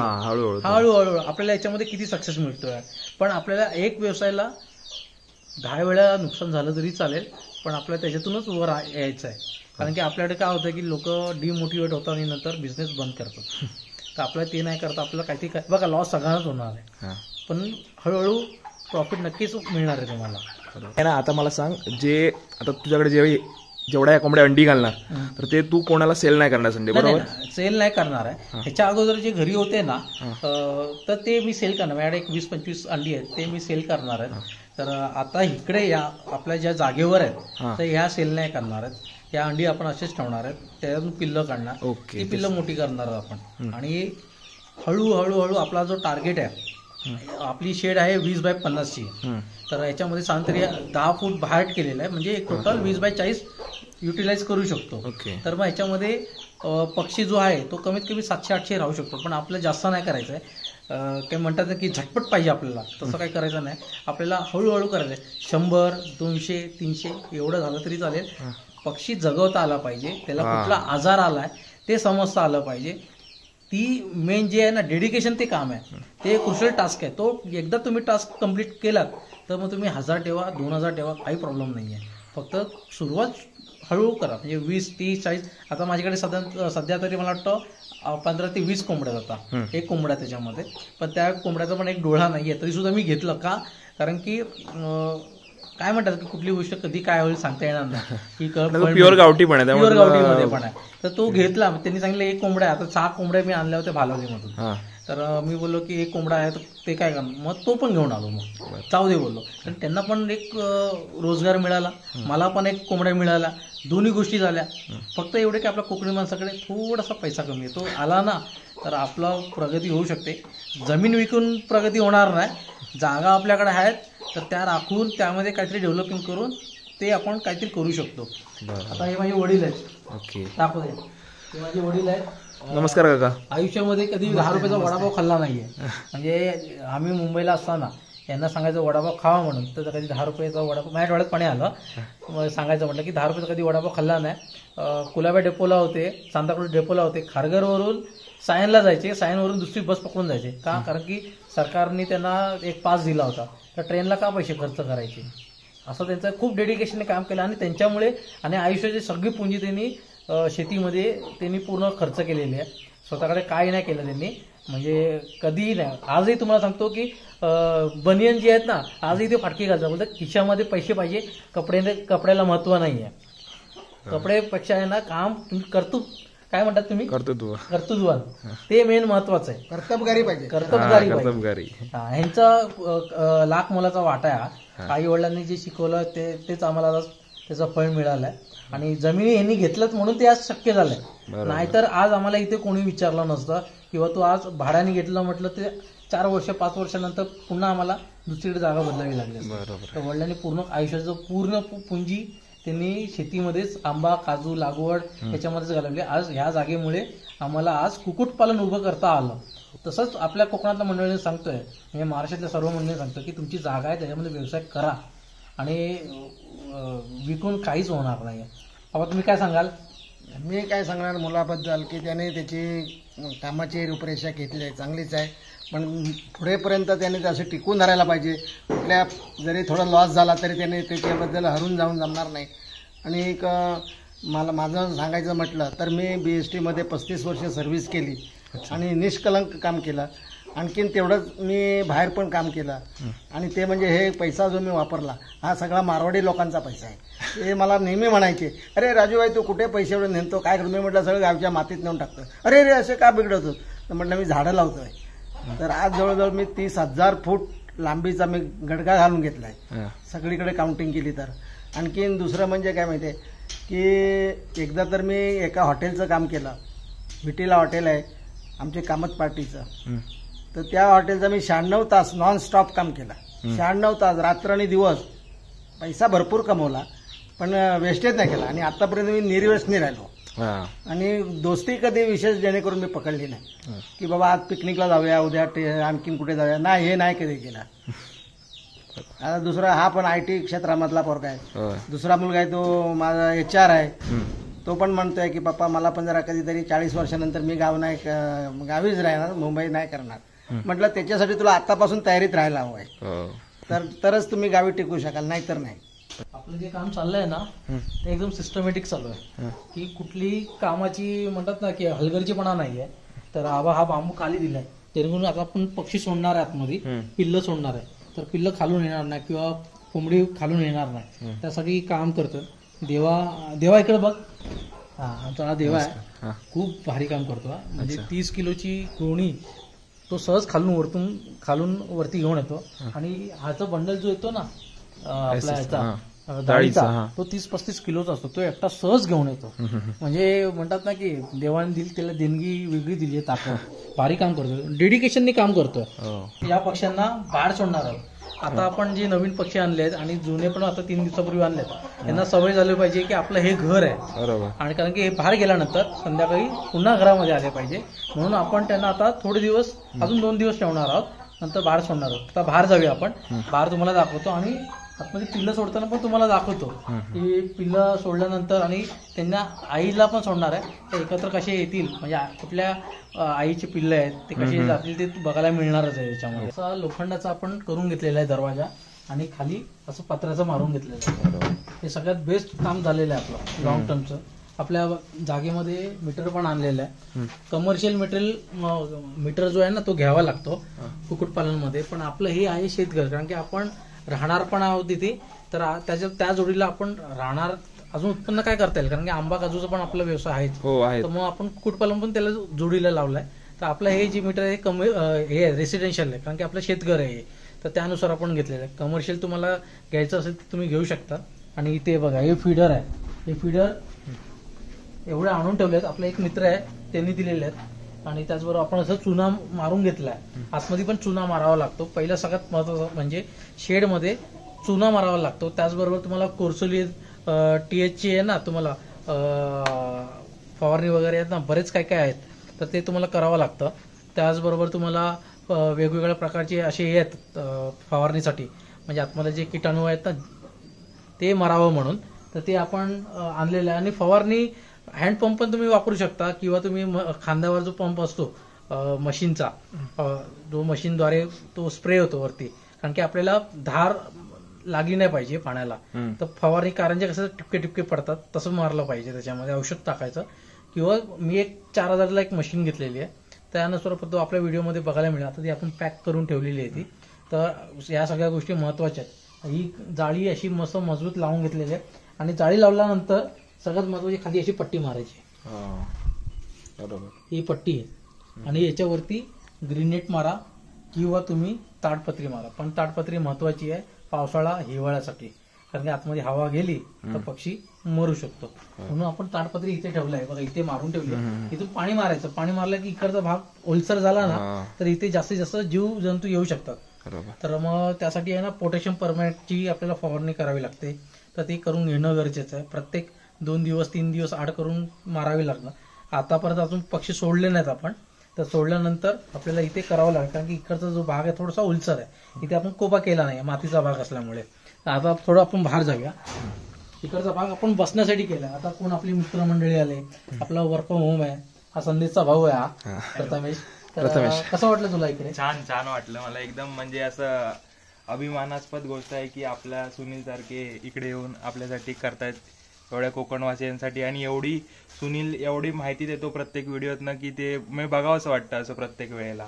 हळूहळू. आपल्याला याच्यामध्ये किती सक्सेस मिळतोय, पण आपल्याला एक व्यवसायाला 10 वेळा नुकसान झालं तरी चालेल, पण आपल्याला त्याच्यातूनच वर यायचं आहे. कारण की आपल्याकडे काय होतं की लोक डिमोटिवेट होतात आणि नंतर बिझनेस बंद करतात. तर आपल्याला ते नाही करता, आपल्याला काहीतरी काय बघा, लॉस सगळ्यांनाच होणार आहे, पण हळूहळू प्रॉफिट नक्कीच मिळणार आहे तुम्हाला. आता मला सांग, जे आता तुझ्याकडे जेवढ्या कोंबड्या अंडी घालणार तर ते तू कोणाला सेल नाही करणार संडे, बरोबर? सेल नाही करणार आहे. ह्याच्या अगोदर जे घरी होते ना तर ते मी सेल करणार. माझ्याकडे एक 20-25 अंडी आहेत, ते मी सेल करणार आहे. तर आता इकडे या आपल्या ज्या जागेवर आहेत तर ह्या सेल नाही करणार आहेत. या अंडी आपण असेच ठेवणार आहेत, त्यातून पिल्लं काढणार, ती पिल्लं मोठी करणार आपण. आणि हळूहळू आपला जो टार्गेट आहे, आपली शेड आहे 20x50ची, तर याच्यामध्ये सांग तरी 10 फूट बाहेर केलेलं आहे, म्हणजे टोटल 20x40 युटिलाइज करू शकतो. तर मग याच्यामध्ये पक्षी जो आहे तो कमीत कमी 700-800 राहू शकतो. पण आपल्याला जास्त नाही करायचं आहे. काही म्हणतात की झटपट पाहिजे आपल्याला, तसं काही करायचं नाही. आपल्याला हळूहळू करायचं आहे. 100, 200, 300 एवढं झालं तरी चालेल. पक्षी जगवता आला पाहिजे, त्याला कुठला आजार आलाय ते समजता आलं पाहिजे. ती मेन जे आहे ना डेडिकेशन, ते काम आहे, ते क्रुशियल टास्क आहे. तो एकदा तुम्ही टास्क कंप्लीट केलात तर मग तुम्ही 1000 ठेवा, 2000 ठेवा, काही प्रॉब्लेम नाही आहे. फक्त सुरुवात हळूहळू करा. म्हणजे 20, 30, 40. आता माझ्याकडे सध्या तरी मला वाटतं 15 ते 20 कोंबड्या जातात, एक कोंबडा त्याच्यामध्ये. पण त्या कोंबड्याचा पण एक डोळा नाही आहे, तरी सुद्धा मी घेतलं का, कारण की काय म्हणतात की कुठली गोष्ट कधी काय होईल सांगता येणार नाही. की प्युअर गावठी पण आहे, प्युअर गावठीमध्ये पण आहे. तर तो घेतला, त्यांनी सांगितलं एक कोंबड्या. आता 6 कोंबड्या मी आणल्या होत्या भालावलीमधून. तर मी बोललो की एक कोंबडा आहे तर ते काय करणार, मग तो पण घेऊन आलो. मग जाऊ दे बोललो, कारण त्यांना पण एक रोजगार मिळाला, मला पण एक कोंबड्या मिळाला, दोन्ही गोष्टी झाल्या. फक्त एवढे की आपल्या कोकणी माणसाकडे थोडासा पैसा कमी आहे, तो आला ना तर आपला प्रगती होऊ शकते. जमीन विकून प्रगती होणार नाही, जागा आपल्याकडे आहेत तर त्या राखून त्यामध्ये काहीतरी डेव्हलपिंग करून ते आपण काहीतरी करू शकतो. आता हे माझे वडील आहेत, दाखवू दे, हे माझे वडील आहेत. नमस्कार काका. आयुष्यामध्ये कधी 10 रुपयाचा वडापाव खाल्ला नाहीये. म्हणजे आम्ही मुंबईला असताना यांना सांगायचं वडापाव खावा म्हणून, तर कधी 10 रुपयाचा वडापाव, माझ्या डोळ्यात पाणी आलं. सांगायचं म्हटलं की 10 रुपयाचा कधी वडापाव खाल्ला नाही. कुलाबा डेपोला होते, सांताक्रूज डेपोला होते, खारघरवरून सायनला जायचे, सायनवरून दुसरी बस पकडून जायचे. का, कारण की सरकारने त्यांना एक पास दिला होता, तर ट्रेनला का पैसे खर्च करायचे. असं त्यांचं खूप डेडिकेशनने काम केलं. आणि त्यांच्यामुळे आणि आयुष्याची सगळी पुंजी त्यांनी शेतीमध्ये त्यांनी पूर्ण खर्च केलेली आहे. स्वतःकडे काही नाही केलं त्यांनी, म्हणजे कधीही नाही. आजही तुम्हाला सांगतो की बनियन जी आहेत ना, आजही ते फाटकी घालतात, बोलतात खिशामध्ये पैसे पाहिजे, कपड्याला महत्व नाही आहे. कपड्यापेक्षा आहे ना काम तुम्ही कर्तृत्व, काय म्हणतात तुम्ही, कर्तृत्ववान, ते मेन महत्वाचं आहे. कर्तबगारी पाहिजे, कर्तबगारी. ह्यांचा लाख मोलाचा वाटा आहे. आई वडिलांनी जे शिकवलं तेच आम्हाला त्याचं फळ मिळालंय. आणि जमिनी यांनी घेतलंच म्हणून ते आज शक्य झालंय. नाहीतर आज आम्हाला इथे कोणी विचारलं नसतं, किंवा तू आज भाड्याने घेतलं म्हटलं ते 4 वर्ष 5 वर्षानंतर पुन्हा आम्हाला दुसरीकडे जागा बदलावी लागली. तर वडिलांनी पूर्ण आयुष्याचं पूर्ण पुंजी त्यांनी शेतीमध्येच आंबा, काजू लागवड याच्यामध्येच घालवली. आज ह्या जागेमुळे आम्हाला आज कुक्कुटपालन उभं करता आलं. तसंच आपल्या कोकणातल्या मंडळीने सांगतोय, म्हणजे महाराष्ट्रातल्या सर्व मंडळीने सांगतो की तुमची जागा आहे त्याच्यामध्ये व्यवसाय करा, आणि विकून काहीच होणार नाही. बाबा तुम्ही काय सांगाल? मी काय सांगणार मुलाबद्दल की त्याने त्याची कामाची रूपरेषा घेतली आहे, चांगलीच आहे, पण पुढेपर्यंत त्याने ते असं टिकून धरायला पाहिजे. कुठल्या जरी थोडा लॉस झाला तरी त्याने त्याच्याबद्दल हरून जाऊन जमणार नाही. आणि एक माझं सांगायचं म्हटलं तर मी BSTमध्ये 35 वर्ष सर्व्हिस केली आणि निष्कलंक काम केलं. आणखीन तेवढंच मी बाहेर पण काम केलं आणि ते म्हणजे हे पैसा जो मी वापरला हा सगळा मारवाडी लोकांचा पैसा आहे. ते मला नेहमी म्हणायचे, अरे राजूभाई तू कुठे पैसे एवढे नेतो काय करतो. मी म्हटलं सगळं गावच्या मातीत नेऊन टाकतो. अरे रे असे का बिघडवतो. तर म्हटलं मी झाडं लावतोय. तर आज जवळजवळ मी 30,000 फूट लांबीचा मी गडगा घालून घेतलाय सगळीकडे काउंटिंग केली तर. आणखीन दुसरं म्हणजे काय माहिती आहे की एकदा तर मी एका हॉटेलचं काम केलं. विटीला हॉटेल आहे आमचे कामत पार्टीचं. तर त्या हॉटेलचं मी 96 तास नॉन स्टॉप काम केलं. 96 तास रात्र आणि दिवस. पैसा भरपूर कमवला पण वेस्टेज नाही केला आणि आतापर्यंत मी निर्व्यसनी राहिलो. आणि दोस्ती कधी विशेष जेणेकरून मी पकडली नाही की बाबा आज पिकनिकला जाऊया उद्या आणखीन कुठे जाऊया. नाही हे नाही कधी केलं. आता दुसरा हा पण IT क्षेत्रामधला पोरगा आहे. दुसरा मुलगा आहे तो माझा HR आहे. तो पण म्हणतोय की पप्पा मला पण जरा कधीतरी 40 वर्षानंतर मी गावीच राहणार मुंबई नाही करणार. म्हटलं त्याच्यासाठी तुला आतापासून तयारीत राहायला हवं आहे तरच तुम्ही गावी टिकू शकाल नाही तर नाही. आपलं जे काम चाललंय ना ते एकदम सिस्टमॅटिक चालू आहे की कुठली कामाची म्हणतात ना की हलगर्जीपणा नाहीये. तर हा बांबू खाली दिलाय जेणेकरून आता आपण पक्षी सोडणार आहे आतमध्ये पिल्लं सोडणार आहे. तर पिल्लं खालून येणार नाही किंवा कोंबडी खालून येणार नाही त्यासाठी काम करतं. देवा इकडे बघ. आमचा हा देवा आहे खूप भारी काम करतो. म्हणजे 30 किलोची गोणी तो सहज खालून वरती घेऊन येतो. आणि ह्याचा बंडल जो येतो ना आपला ह्याचा डाळीचा तो 30-35 किलोचा असतो. तो एकटा सहज घेऊन येतो. म्हणजे म्हणतात ना की देवाने दिली त्याला देणगी वेगळी दिली आहे ताकद. भारी काम करतो डेडिकेशनने काम करतोय. या पक्ष्यांना बाहेर सोडणार आहोत. आता आपण जे नवीन पक्षी आणले आहेत आणि जुने पण आता 3 दिवसापूर्वी आणलेत त्यांना सवय झाली पाहिजे की आपलं हे घर आहे. आणि कारण की हे बाहेर गेल्यानंतर संध्याकाळी पुन्हा घरामध्ये आले पाहिजे म्हणून आपण त्यांना आता थोडे दिवस अजून 2 दिवस ठेवणार आहोत. नंतर बाहेर सोडणार आहोत. आता बाहेर जाऊया आपण. बाहेर तुम्हाला दाखवतो आणि आतमध्ये पिल्लं सोडताना पण तुम्हाला दाखवतो की पिल्लं सोडल्यानंतर आणि त्यांना आईला पण सोडणार आहे. ते एकत्र कसे येतील म्हणजे कुठल्या आईचे पिल्लं आहेत ते कसे जातील ते बघायला मिळणारच आहे. याच्यामध्ये असा लोखंडाचा आपण करून घेतलेला आहे दरवाजा आणि खाली असं पत्र्याचं मारून घेतलेलं आहे. हे सगळ्यात बेस्ट काम झालेलं आहे आपलं लॉंग टर्मचं. आपल्या जागेमध्ये मीटर पण आणलेलं आहे. कमर्शियल मीटर जो आहे ना तो घ्यावा लागतो कुक्कुटपालनमध्ये. पण आपलं हे आहे शेतघर कारण की आपण राहणार पण आहोत तिथे. तर त्या जोडीला आपण राहणार अजून उत्पन्न काय करता येईल कारण की आंबा काजूचा पण आपला व्यवसाय आहे. तर मग आपण कुक्कुटपालन पण त्याला जोडीला लावलाय. तर आपलं हे जे मीटर आहे हे रेसिडेन्शियल आहे कारण की आपलं शेतघर आहे. तर त्यानुसार आपण घेतलेलं आहे. कमर्शियल तुम्हाला घ्यायचं असेल तर तुम्ही घेऊ शकता. आणि इथे बघा हे फीडर आहे. हे फीडर एवढे आणून ठेवले आहेत. आपला एक मित्र आहे त्यांनी दिलेले आहेत. आणि त्याचबरोबर आपण असं चुना मारून घेतलाय. आतमध्ये पण चुना मारावा लागतो. पहिला सगळ्यात महत्वाचं म्हणजे शेडमध्ये चुना मारावा लागतो. त्याचबरोबर तुम्हाला कोर्सोली THC आहे ना तुम्हाला फवारणी वगैरे आहेत ना बरेच काय काय आहेत. तर ते तुम्हाला करावं लागतं. त्याचबरोबर तुम्हाला वेगवेगळ्या प्रकारचे असे हे आहेत फवारणीसाठी म्हणजे आतमध्ये जे किटाणू आहेत ना ते मारावं म्हणून. तर ते आपण आणलेलं आहे. आणि फवारणी हँडपंप पण तुम्ही वापरू शकता किंवा तुम्ही खांद्यावर जो पंप असतो मशीनचा जो मशीनद्वारे तो स्प्रे होतो वरती कारण की आपल्याला धार लागली नाही पाहिजे पाण्याला. तर फवारणी कारंजे कसं टिपके टिपके पडतात तसं मारलं पाहिजे. त्याच्यामध्ये औषध टाकायचं किंवा मी एक 4000ला एक मशीन घेतलेली आहे. त्यानुसार तो आपल्या व्हिडिओमध्ये बघायला मिळेल. आता ती आपण पॅक करून ठेवलेली आहे ती. तर या सगळ्या गोष्टी महत्वाच्या आहेत. ही जाळी अशी मस्त मजबूत लावून घेतलेली आहे. आणि जाळी लावल्यानंतर सगळ्यात महत्वाची खाली अशी पट्टी मारायची. ही पट्टी आहे. आणि याच्यावरती ग्रीन नेट मारा किंवा तुम्ही ताडपत्री मारा. पण ताडपत्री महत्वाची आहे पावसाळा हिवाळ्यासाठी कारण की आतमध्ये हवा गेली तर पक्षी मरू शकतो. म्हणून आपण ताडपत्री इथे ठेवलाय बघा. इथे मारून ठेवली. इथून पाणी मारायचं. पाणी मारलं की इकडचा भाग ओलसर झाला ना तर इथे जास्तीत जास्त जीव जंतू येऊ शकतात. तर मग त्यासाठी आहे ना पोटॅशियम परमॅनेंटची आपल्याला फवारणी करावी लागते. तर ती करून घेणं गरजेचं आहे. प्रत्येक 2 दिवस 3 दिवस आड करून मारावी लागणार. आतापर्यंत अजून पक्षी सोडले नाहीत आपण. तर सोडल्यानंतर आपल्याला इथे करावं लागेल कारण की इकडचा जो भाग आहे थोडासा उलसर आहे. इथे आपण कोबा केला नाही मातीचा भाग असल्यामुळे. आता थोडं आपण बाहेर जाऊया. इकडचा भाग आपण बसण्यासाठी केला. आता कोण आपली मित्रमंडळी आले. आपला वर्क फ्रॉम होम आहे. हा संदेशचा भाऊ आहे हा प्रथमेश. कसं वाटलं तुला इकडे? छान वाटलं मला एकदम. म्हणजे असं अभिमानास्पद गोष्ट आहे की आपल्या सुनील सारखे इकडे येऊन आपल्यासाठी करतायत एवढ्या कोकणवासियांसाठी. आणि सुनील एवढी माहिती देतो प्रत्येक व्हिडिओतनं की ते मी बघावंसं वाटतं असं प्रत्येक वेळेला.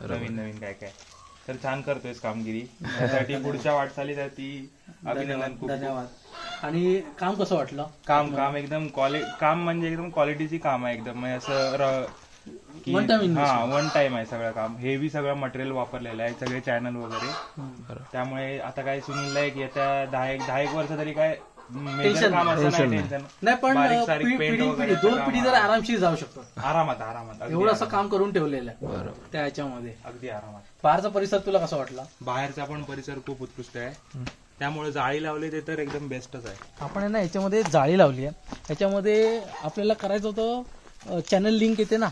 नवीन नवीन काय काय. तर छान करतोयस कामगिरी, त्यासाठी पुढच्या वाटचालीसाठी अभिनंदन. खूप धन्यवाद. आणि काम कसं वाटलं? काम एकदम काम म्हणजे एकदम क्वालिटीची काम आहे एकदम, म्हणजे असं One time investment. हा वन टाइम आहे सगळं काम. हेवी सगळं मटेरियल वापरलेलं आहे, सगळे चॅनल वगैरे. त्यामुळे आता काय सुनीलला एक येत्या 10 वर्ष तरी काय मेजर काम असं नाही, टेन्शन नाही, पण बारीक सारीक पेंट वगैरे दोन पिढी जर आरामशीर जाऊ शकतात. आरामात अगदी एवढं असं काम करून ठेवलेलं आहे त्या ह्याच्यामध्ये. अगदी आरामात. बाहेरचा परिसर तुला कसा वाटला? बाहेरचा पण परिसर खूप उत्कृष्ट आहे, त्यामुळे जाळी लावली ते तर एकदम बेस्टच आहे. आपण आहे ना याच्यामध्ये जाळी लावली आहे. याच्यामध्ये आपल्याला करायचं होतं चॅनल लिंक येते ना,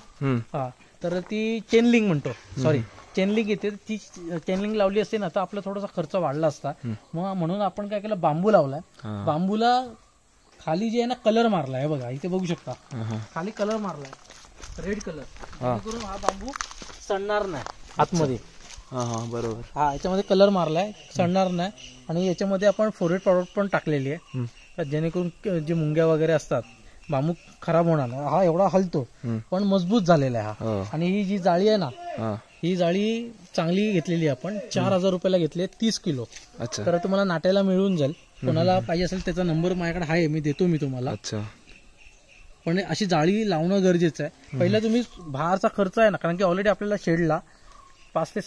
हा, तर ती चेन लिंक म्हणतो, सॉरी चेन लिंक येते. ती चेन लिंक लावली असते ना तर आपला थोडासा खर्च वाढला असता. मग म्हणून आपण काय केलं, बांबू लावलाय. बांबूला खाली जे आहे ना कलर मारलाय, हे बघा इथे बघू शकता, खाली कलर मारलाय रेड कलर, जेणेकरून हा बांबू सडणार नाही आतमध्ये. बरोबर. हा, याच्यामध्ये कलर मारलाय, सडणार नाही. आणि याच्यामध्ये आपण फोरेट पावडर पण टाकलेली आहे, जेणेकरून जे मुंग्या वगैरे असतात बांबू खराब होणार नाही. हा एवढा हलतो पण मजबूत झालेला आहे हा. आणि ही जी जाळी आहे ना, ही जाळी चांगली घेतलेली आहे आपण. 4,000 रुपयाला घेतली, 30 किलो. तर तुम्हाला नाट्याला मिळून जाईल. कोणाला पाहिजे असेल त्याचा नंबर माझ्याकडे आहे, मी देतो मी तुम्हाला. पण अशी जाळी लावणं गरजेचं आहे. पहिला तुम्ही बाहेरचा खर्च आहे ना, कारण की ऑलरेडी आपल्याला शेडला 5 ते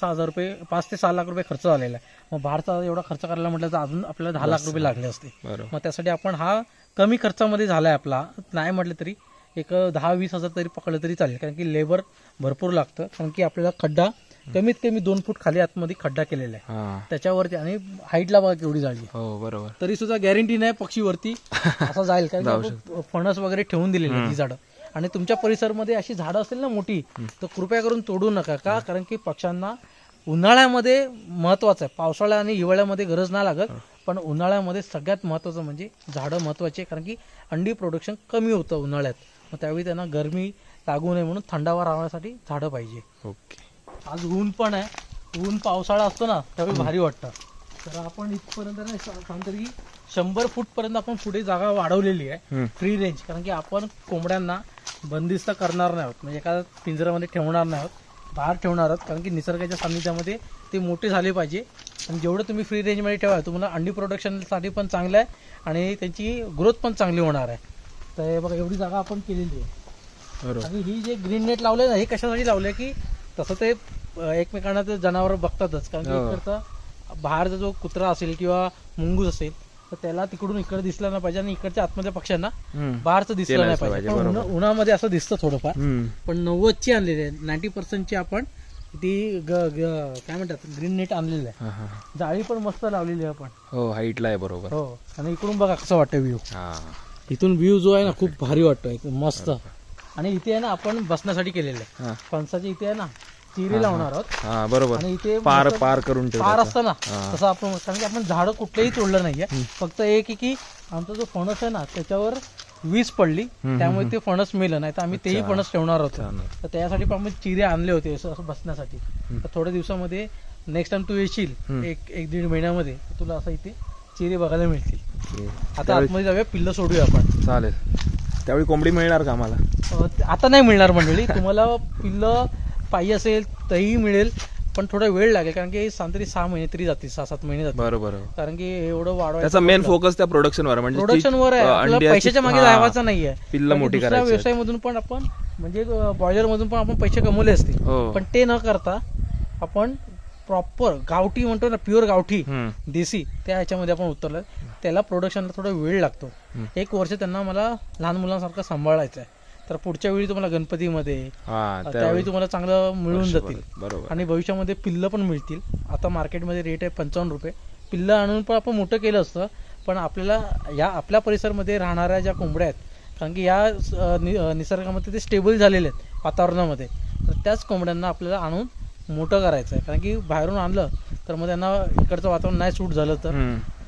6 लाख रुपये खर्च झालेला आहे. मग बाहेरचा एवढा खर्च करायला म्हटलं तर अजून आपल्याला 10 लाख रुपये लागले असते. मग त्यासाठी आपण हा कमी खर्चामध्ये झालाय आपला, नाही म्हटलं तरी एक 10-20 हजार तरी पकडलं तरी चालेल, कारण की लेबर भरपूर लागतं. कारण की आपल्याला खड्डा कमीत कमी 2 फूट खाली आतमध्ये खड्डा केलेला आहे त्याच्यावरती. आणि हाईटला बघा केवढी जाळी. बरोबर. तरी सुद्धा गॅरंटी नाही पक्षीवरती असं जाईल, कारण की फणस वगैरे ठेवून दिलेली ही झाडं. आणि तुमच्या परिसरामध्ये अशी झाडं असेल ना मोठी, तर कृपया करून तोडू नका. का? कारण की पक्ष्यांना उन्हाळ्यामध्ये महत्वाचं आहे, पावसाळ्या आणि हिवाळ्यामध्ये गरज नाही लागत, पण उन्हाळ्यामध्ये सगळ्यात महत्वाचं म्हणजे झाडं महत्वाची, कारण की अंडी प्रोडक्शन कमी होतं उन्हाळ्यात. मग त्यावेळी त्यांना गरमी लागू नये म्हणून थंडावा राहण्यासाठी झाडं पाहिजे. ओके. आज ऊन पण आहे, ऊन पावसाळा असतो ना त्यावेळी भारी वाटतं. तर आपण इथपर्यंत नाही सांगतो की 100 फूट पर्यंत आपण पुढे जागा वाढवलेली आहे, फ्री रेंज. कारण की आपण कोंबड्यांना बंदिस्त करणार नाही आहोत, म्हणजे एका पिंजऱ्यामध्ये ठेवणार नाही आहोत, बाहेर ठेवणार आहोत. कारण की निसर्गाच्या सान्निध्यामध्ये ते मोठे झाले पाहिजे. आणि जेवढं तुम्ही फ्री रेंजमध्ये ठेवा, तुम्हाला अंडी प्रोडक्शनसाठी पण चांगलं आहे आणि त्यांची ग्रोथ पण चांगली होणार आहे. तर बघा एवढी जागा आपण केलेली आहे. आणि ही जे ग्रीन नेट लावले ना, हे कशासाठी लावले की तसं ते एकमेकांना ते जनावर बघतातच. कारण की इकडचा बाहेरचा जो कुत्रा असेल किंवा मुंगूस असेल तर त्याला तिकडून इकडे दिसलं नाही पाहिजे, आणि इकडच्या आतमधल्या पक्ष्यांना बाहेरचं दिसलं नाही पाहिजे. पण उन्हामध्ये असं दिसतं थोडंफार. पण 90ची आणलेली आहे, 90% आपण ती काय म्हणतात ग्रीन नेट आणलेलं आहे. जाळी पण मस्त लावलेली आहे आपण. हो, हाईटला आहे. बरोबर. हो. आणि इकडून बघा कसं वाटतं व्ह्यू. इथून व्ह्यू जो आहे ना खूप भारी वाटतो, मस्त. आणि इथे आहे ना आपण बसण्यासाठी केलेलं आहे. फणसाची इथे आहे ना चिरे लावणार आहोत. बरोबर. आणि इथे पार करून पार असतं ना तसं आपण, कारण की आपण झाडं कुठलेही तोडलं नाहीये. फक्त एक की आमचा जो फणस आहे ना त्याच्यावर वीज पडली, त्यामुळे ते फणस मेलं, नाही तर आम्ही तेही फणस ठेवणार होतो. तर त्यासाठी पण आम्ही चिरे आणले होते असं बसण्यासाठी. तर थोड्या दिवसामध्ये नेक्स्ट टाइम तू येशील 1-1.5 महिन्यामध्ये, तुला असं इथे चिरे बघायला मिळतील. आता आतमध्ये जाऊया, पिल्लं सोडूया आपण. चालेल. त्यावेळी कोंबडी मिळणार का आम्हाला? आता नाही मिळणार मंडळी. तुम्हाला पिल्लं पाहिजे असेल तरीही मिळेल, पण थोडा वेळ लागेल, कारण की तरी 6 महिने तरी जातील, 6-7 महिने जातील. बरोबर. कारण की एवढं वाढवायचं, त्याचा मेन फोकस त्या प्रोडक्शनवर, म्हणजे प्रोडक्शनवर आहे. आपल्याला पैशाच्या मागे जायचं नाहीये. पिल्लं मोठी करायची. व्यवसायामधून पण आपण म्हणजे बॉयलर मधून पण आपण पैसे कमवले असतील, पण ते न करता आपण प्रॉपर गावठी म्हणतो ना, प्युअर गावठी देसी, त्या ह्याच्यामध्ये आपण उतरलं. त्याला प्रोडक्शनला थोडा वेळ लागतो. 1 वर्ष त्यांना मला लहान मुलांसारखं सांभाळायचं आहे. तर पुढच्या वेळी तुम्हाला गणपतीमध्ये त्यावेळी तुम्हाला चांगलं मिळून जातील. आणि भविष्यामध्ये पिल्लं पण मिळतील. आता मार्केटमध्ये रेट आहे 55 रुपये. पिल्लं आणून पण आपण मोठं केलं असतं, पण आपल्याला या आपल्या परिसरामध्ये राहणाऱ्या ज्या कोंबड्या आहेत, कारण की या निसर्गामध्ये ते स्टेबल झालेले आहेत वातावरणामध्ये, तर त्याच कोंबड्यांना आपल्याला आणून मोठं करायचं आहे. कारण की बाहेरून आणलं तर मग त्यांना इकडचं वातावरण नाही सूट झालं तर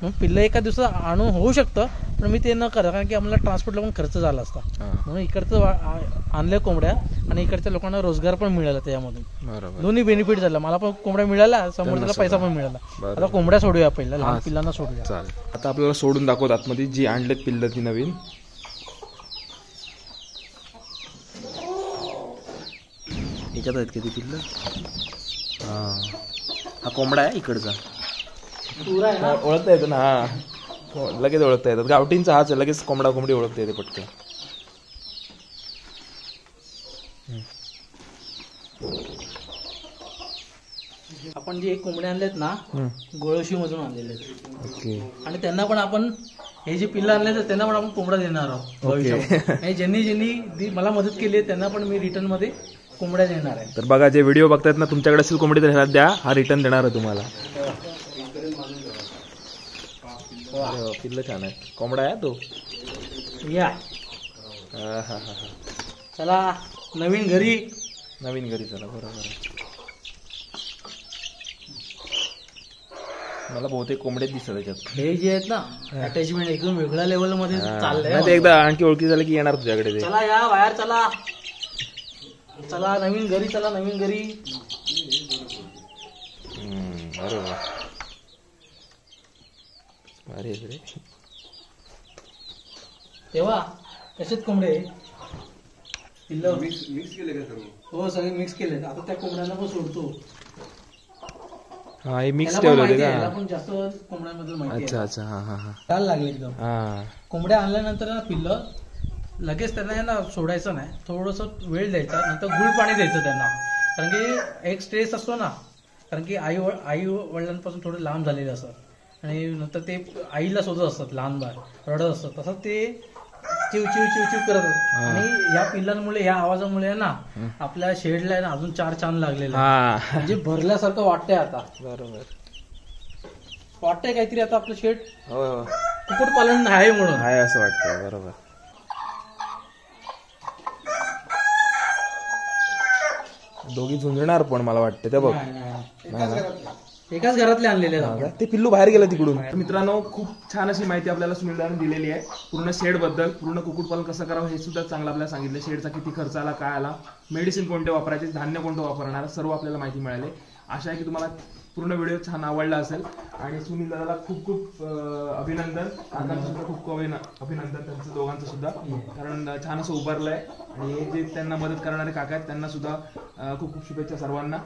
मग पिल्लं एका दिवसात आणून होऊ शकतं, पण मी ते न करत, कारण की आम्हाला ट्रान्सपोर्टला पण खर्च झाला असता. म्हणून इकडचं आणल्या कोंबड्या आणि इकडच्या लोकांना रोजगार पण मिळाला त्याच्यामधून. दोन्ही बेनिफिट झाला. मला पण कोंबड्या मिळाला, समोरच्याला पैसा पण मिळाला. आता कोंबड्या सोडूया, पहिल्या लहान पिल्लांना सोडूया. आता आपल्याला सोडून दाखवत आतमध्ये जी आणलेत पिल्लं ती नवीन. याच्यात आहेत किती पिल्लं? हा कोंबडा आहे इकडचा, पुरा आहे ना. ओळखता येतो ना. हा लगेच ओळखता येतात. गावठींचा हाच आहे, लगेच कोंबडा कोंबडी ओळखता येते पटकन. आपण जे कोंबडे आणलेत ना गोळशी मधून आणलेले आहेत. ओके. आणि त्यांना पण आपण हे जे पिल्लं आणले तर त्यांना पण आपण कोंबडा देणार आहोत भविष्यात. आणि ज्यांनी मला मदत केली आहे त्यांना पण मी रिटर्न मध्ये कोंबड्या देणार आहे. तर बघा, जे व्हिडिओ बघतायत ना, तुमच्याकडे असेल कोंबडी तर ह्याला द्या, हा रिटर्न देणार आहे तुम्हाला. पिल्लं छान आहे. कोंबडा आहे तो. या चला नवीन घरी. नवीन घरी चला. बरोबर. मला बहुतेक कोंबडे दिसतात त्याच्यात. हे जे आहेत ना अटॅचमेंट एकदम वेगळ्या लेवल मध्ये चाललंय. नाही, ते एकदा आणखी ओळखी झालं की येणार तुझ्याकडे ते. चला या बाहेर चला. चला नवीन घरी. चला नवीन घरी. बरोबर. अरे रे, तेव्हा कसेच कोंबडे पिल्लं मिक्स केले का सर्व? हो सगळे मिक्स केले. आता त्या कोंबड्यांना पण सोडतो. हा हे मिक्स त्याला पण ठेवलं होते माहिती आहे, का? त्याला पण जास्त कोंबड्यांबद्दल माहिती अच्छा आहे. अच्छा. हा हा हा चाल लागले एकदम. हा. कोंबड्या आणल्यानंतर ना पिल्लं लगेच त्यांना आहे ना सोडायचं नाही. थोडंसं वेळ द्यायचा, नंतर गुळ पाणी द्यायचं त्यांना. कारण की एक स्ट्रेस असतो ना, कारण की आई वडिलांपासून थोडे लांब झालेले असतात आणि नंतर ते आईला शोधत असतात, लहान बाळ रडत असतात. तसं ते चिव चिव चिव चिव करत असतात. आणि या पिल्लांमुळे, या आवाजामुळे ना आपल्या शेडला आहे ना अजून 4 चांद लागलेले आहेत. म्हणजे भरल्यासारखं वाटतंय आता. बरोबर. वाटतंय काहीतरी आता आपलं शेड हो हो कुक्कुटपालन आहे म्हणून. आहे असं वाटतं. बरोबर. दोघी झुंजणार पण मला वाटतं. ते बघ, एकाच घरातले आणलेले आहेत आपण. ते पिल्लू बाहेर गेलं तिकडून. मित्रांनो, खूप छान अशी माहिती आपल्याला सुनील दादाने दिलेली आहे. पूर्ण शेड बद्दल, पूर्ण कुक्कुटपालन कसं करावं हे सुद्धा चांगलं आपल्याला सांगितलं. शेडचा किती खर्च आला, काय आला, मेडिसिन कोणते वापरायचे, धान्य कोणतं वापरणार, सर्व आपल्याला माहिती मिळाली. आशा आहे की तुम्हाला पूर्ण व्हिडिओ छान आवडला असेल. आणि सुनील दादाला खूप खूप अभिनंदन. काकांचं सुद्धा खूप खूप अभिनंदन त्यांचं दोघांचं सुद्धा. कारण छान असं उभारलंय. आणि हे जे त्यांना मदत करणारे काका आहेत त्यांना सुद्धा खूप खूप शुभेच्छा सर्वांना.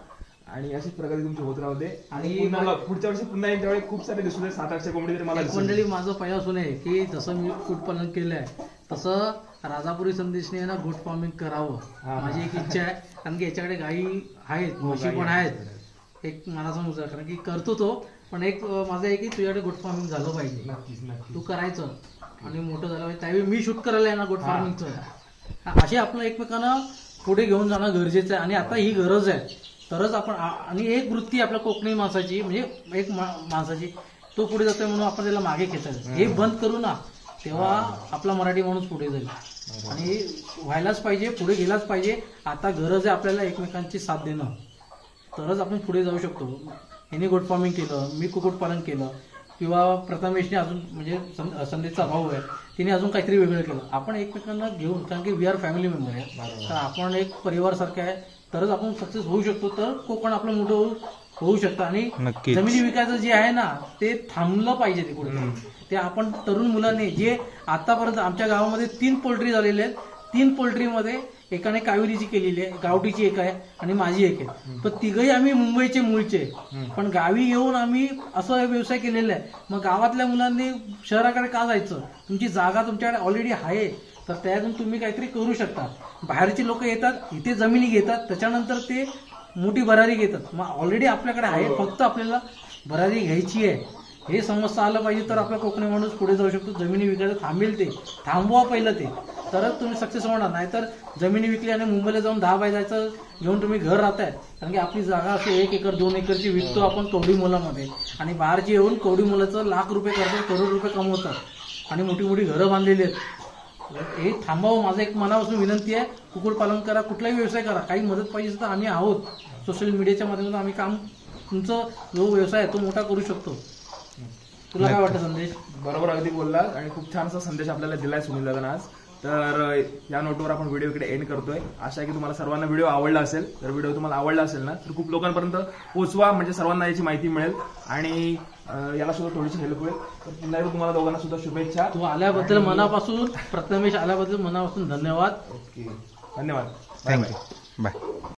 आणि अशीच प्रगती तुमची होत राहू दे. आणि पुढच्या वर्षी पुन्हा एकदा खूप सारे दिसू दे. 700-800 कोंबडी तरी मला मंडळी. माझं पहिल्यापासून आहे की जसं मी कुक्कुटपालन केलंय तसं राजापुरी संदेशने ना गोट फार्मिंग करावं. माझी एक इच्छा आहे. कारण की याच्याकडे गायी आहेत, म्हशी पण आहेत. एक मला समजा, कारण की करतो तो, पण एक माझं आहे की तुझ्याकडे गोट फार्मिंग झालं पाहिजे. तू करायचं आणि मोठं झालं पाहिजे. त्यावेळी मी शूट करायला आहे ना गोट फार्मिंगचं. असे आपलं एकमेकांना पुढे घेऊन जाणं गरजेचं आहे. आणि आता ही गरज आहे. तरच आपण, आणि एक वृत्ती आपल्या कोकणी माणसाची, म्हणजे एक माणसाची, तो पुढे जातोय म्हणून आपण त्याला मागे खेचायचं. हे बंद करू ना, तेव्हा आपला मराठी माणूस पुढे जाईल. आणि व्हायलाच पाहिजे, पुढे गेलाच पाहिजे. आता गरज आहे आपल्याला एकमेकांची साथ देणं, तरच आपण पुढे जाऊ शकतो. यांनी गोट फार्मिंग केलं, मी कुक्कुटपालन केलं, किंवा प्रथमेशने अजून, म्हणजे संदेशचा भाऊ आहे, तिने अजून काहीतरी वेगळं केलं. आपण एकमेकांना घेऊन, कारण की वी आर फॅमिली मेंबर आहे, तर आपण एक परिवारसारखं आहे, तरच आपण सक्सेस होऊ शकतो. तर कोकण आपलं मोठं होऊ शकतं. आणि जमिनी विकायचं जे आहे ना ते थांबलं पाहिजे. ते कुठे ते आपण तरुण मुलांनी, जे आतापर्यंत आमच्या गावामध्ये 3 पोल्ट्री झालेले आहेत. 3 पोल्ट्रीमध्ये एकाने कावेरीची केलेली आहे, गावठीची एक आहे आणि माझी एक आहे. पण तिघही आम्ही मुंबईचे मूळचे, पण गावी येऊन आम्ही असं व्यवसाय केलेला आहे. मग गावातल्या मुलांनी शहराकडे का जायचं? तुमची जागा तुमच्याकडे ऑलरेडी आहे, तर त्यातून तुम्ही काहीतरी करू शकता. बाहेरचे लोक येतात, इथे जमिनी घेतात, त्याच्यानंतर ते मोठी भरारी घेतात. मग ऑलरेडी आपल्याकडे आहे, फक्त आपल्याला भरारी घ्यायची आहे. हे समजता आलं पाहिजे, तर आपला कोकणी माणूस पुढे जाऊ शकतो. जमिनी विकायचं थांबेल, ते थांबवा पहिलं, ते तरच तुम्ही सक्सेस होणार. नाही तर जमिनी विकली आणि मुंबईला जाऊन 10 बाय जायचं घेऊन तुम्ही घर राहताय. कारण की आपली जागा असते 1 एकर 2 एकरची विकतो आपण कवडी मोलामध्ये, आणि बाहेरची येऊन कवडी मोलाचं लाख रुपये करतात, करोड रुपये कमवतात, आणि मोठी मोठी घरं बांधलेली आहेत. हे थांबावं, माझं एक मनापासून विनंती आहे. कुक्कुटपालन करा, कुठलाही व्यवसाय करा. काही मदत पाहिजे तर आम्ही आहोत. सोशल मीडियाच्या माध्यमातून आम्ही काम, तुमचं जो व्यवसाय आहे तो मोठा करू शकतो. तुला काय वाटतं संदेश? बरोबर, अगदी बोलला. आणि खूप छानसा संदेश आपल्याला दिलाय सुनील दादांना आज. तर या नोटवर आपण व्हिडिओ इकडे एंड करतोय. आशा आहे की तुम्हाला सर्वांना व्हिडिओ आवडला असेल. तर व्हिडिओ तुम्हाला आवडला असेल ना, तर खूप लोकांपर्यंत पोहोचवा, म्हणजे सर्वांना याची माहिती मिळेल आणि याला सुद्धा थोडीशी हेल्प होईल. तर पुन्हा एकदा तुम्हाला दोघांना सुद्धा शुभेच्छा. तू आल्याबद्दल मनापासून, प्रथमेश आल्याबद्दल मनापासून धन्यवाद. ओके, धन्यवाद. थँक्यू. बाय.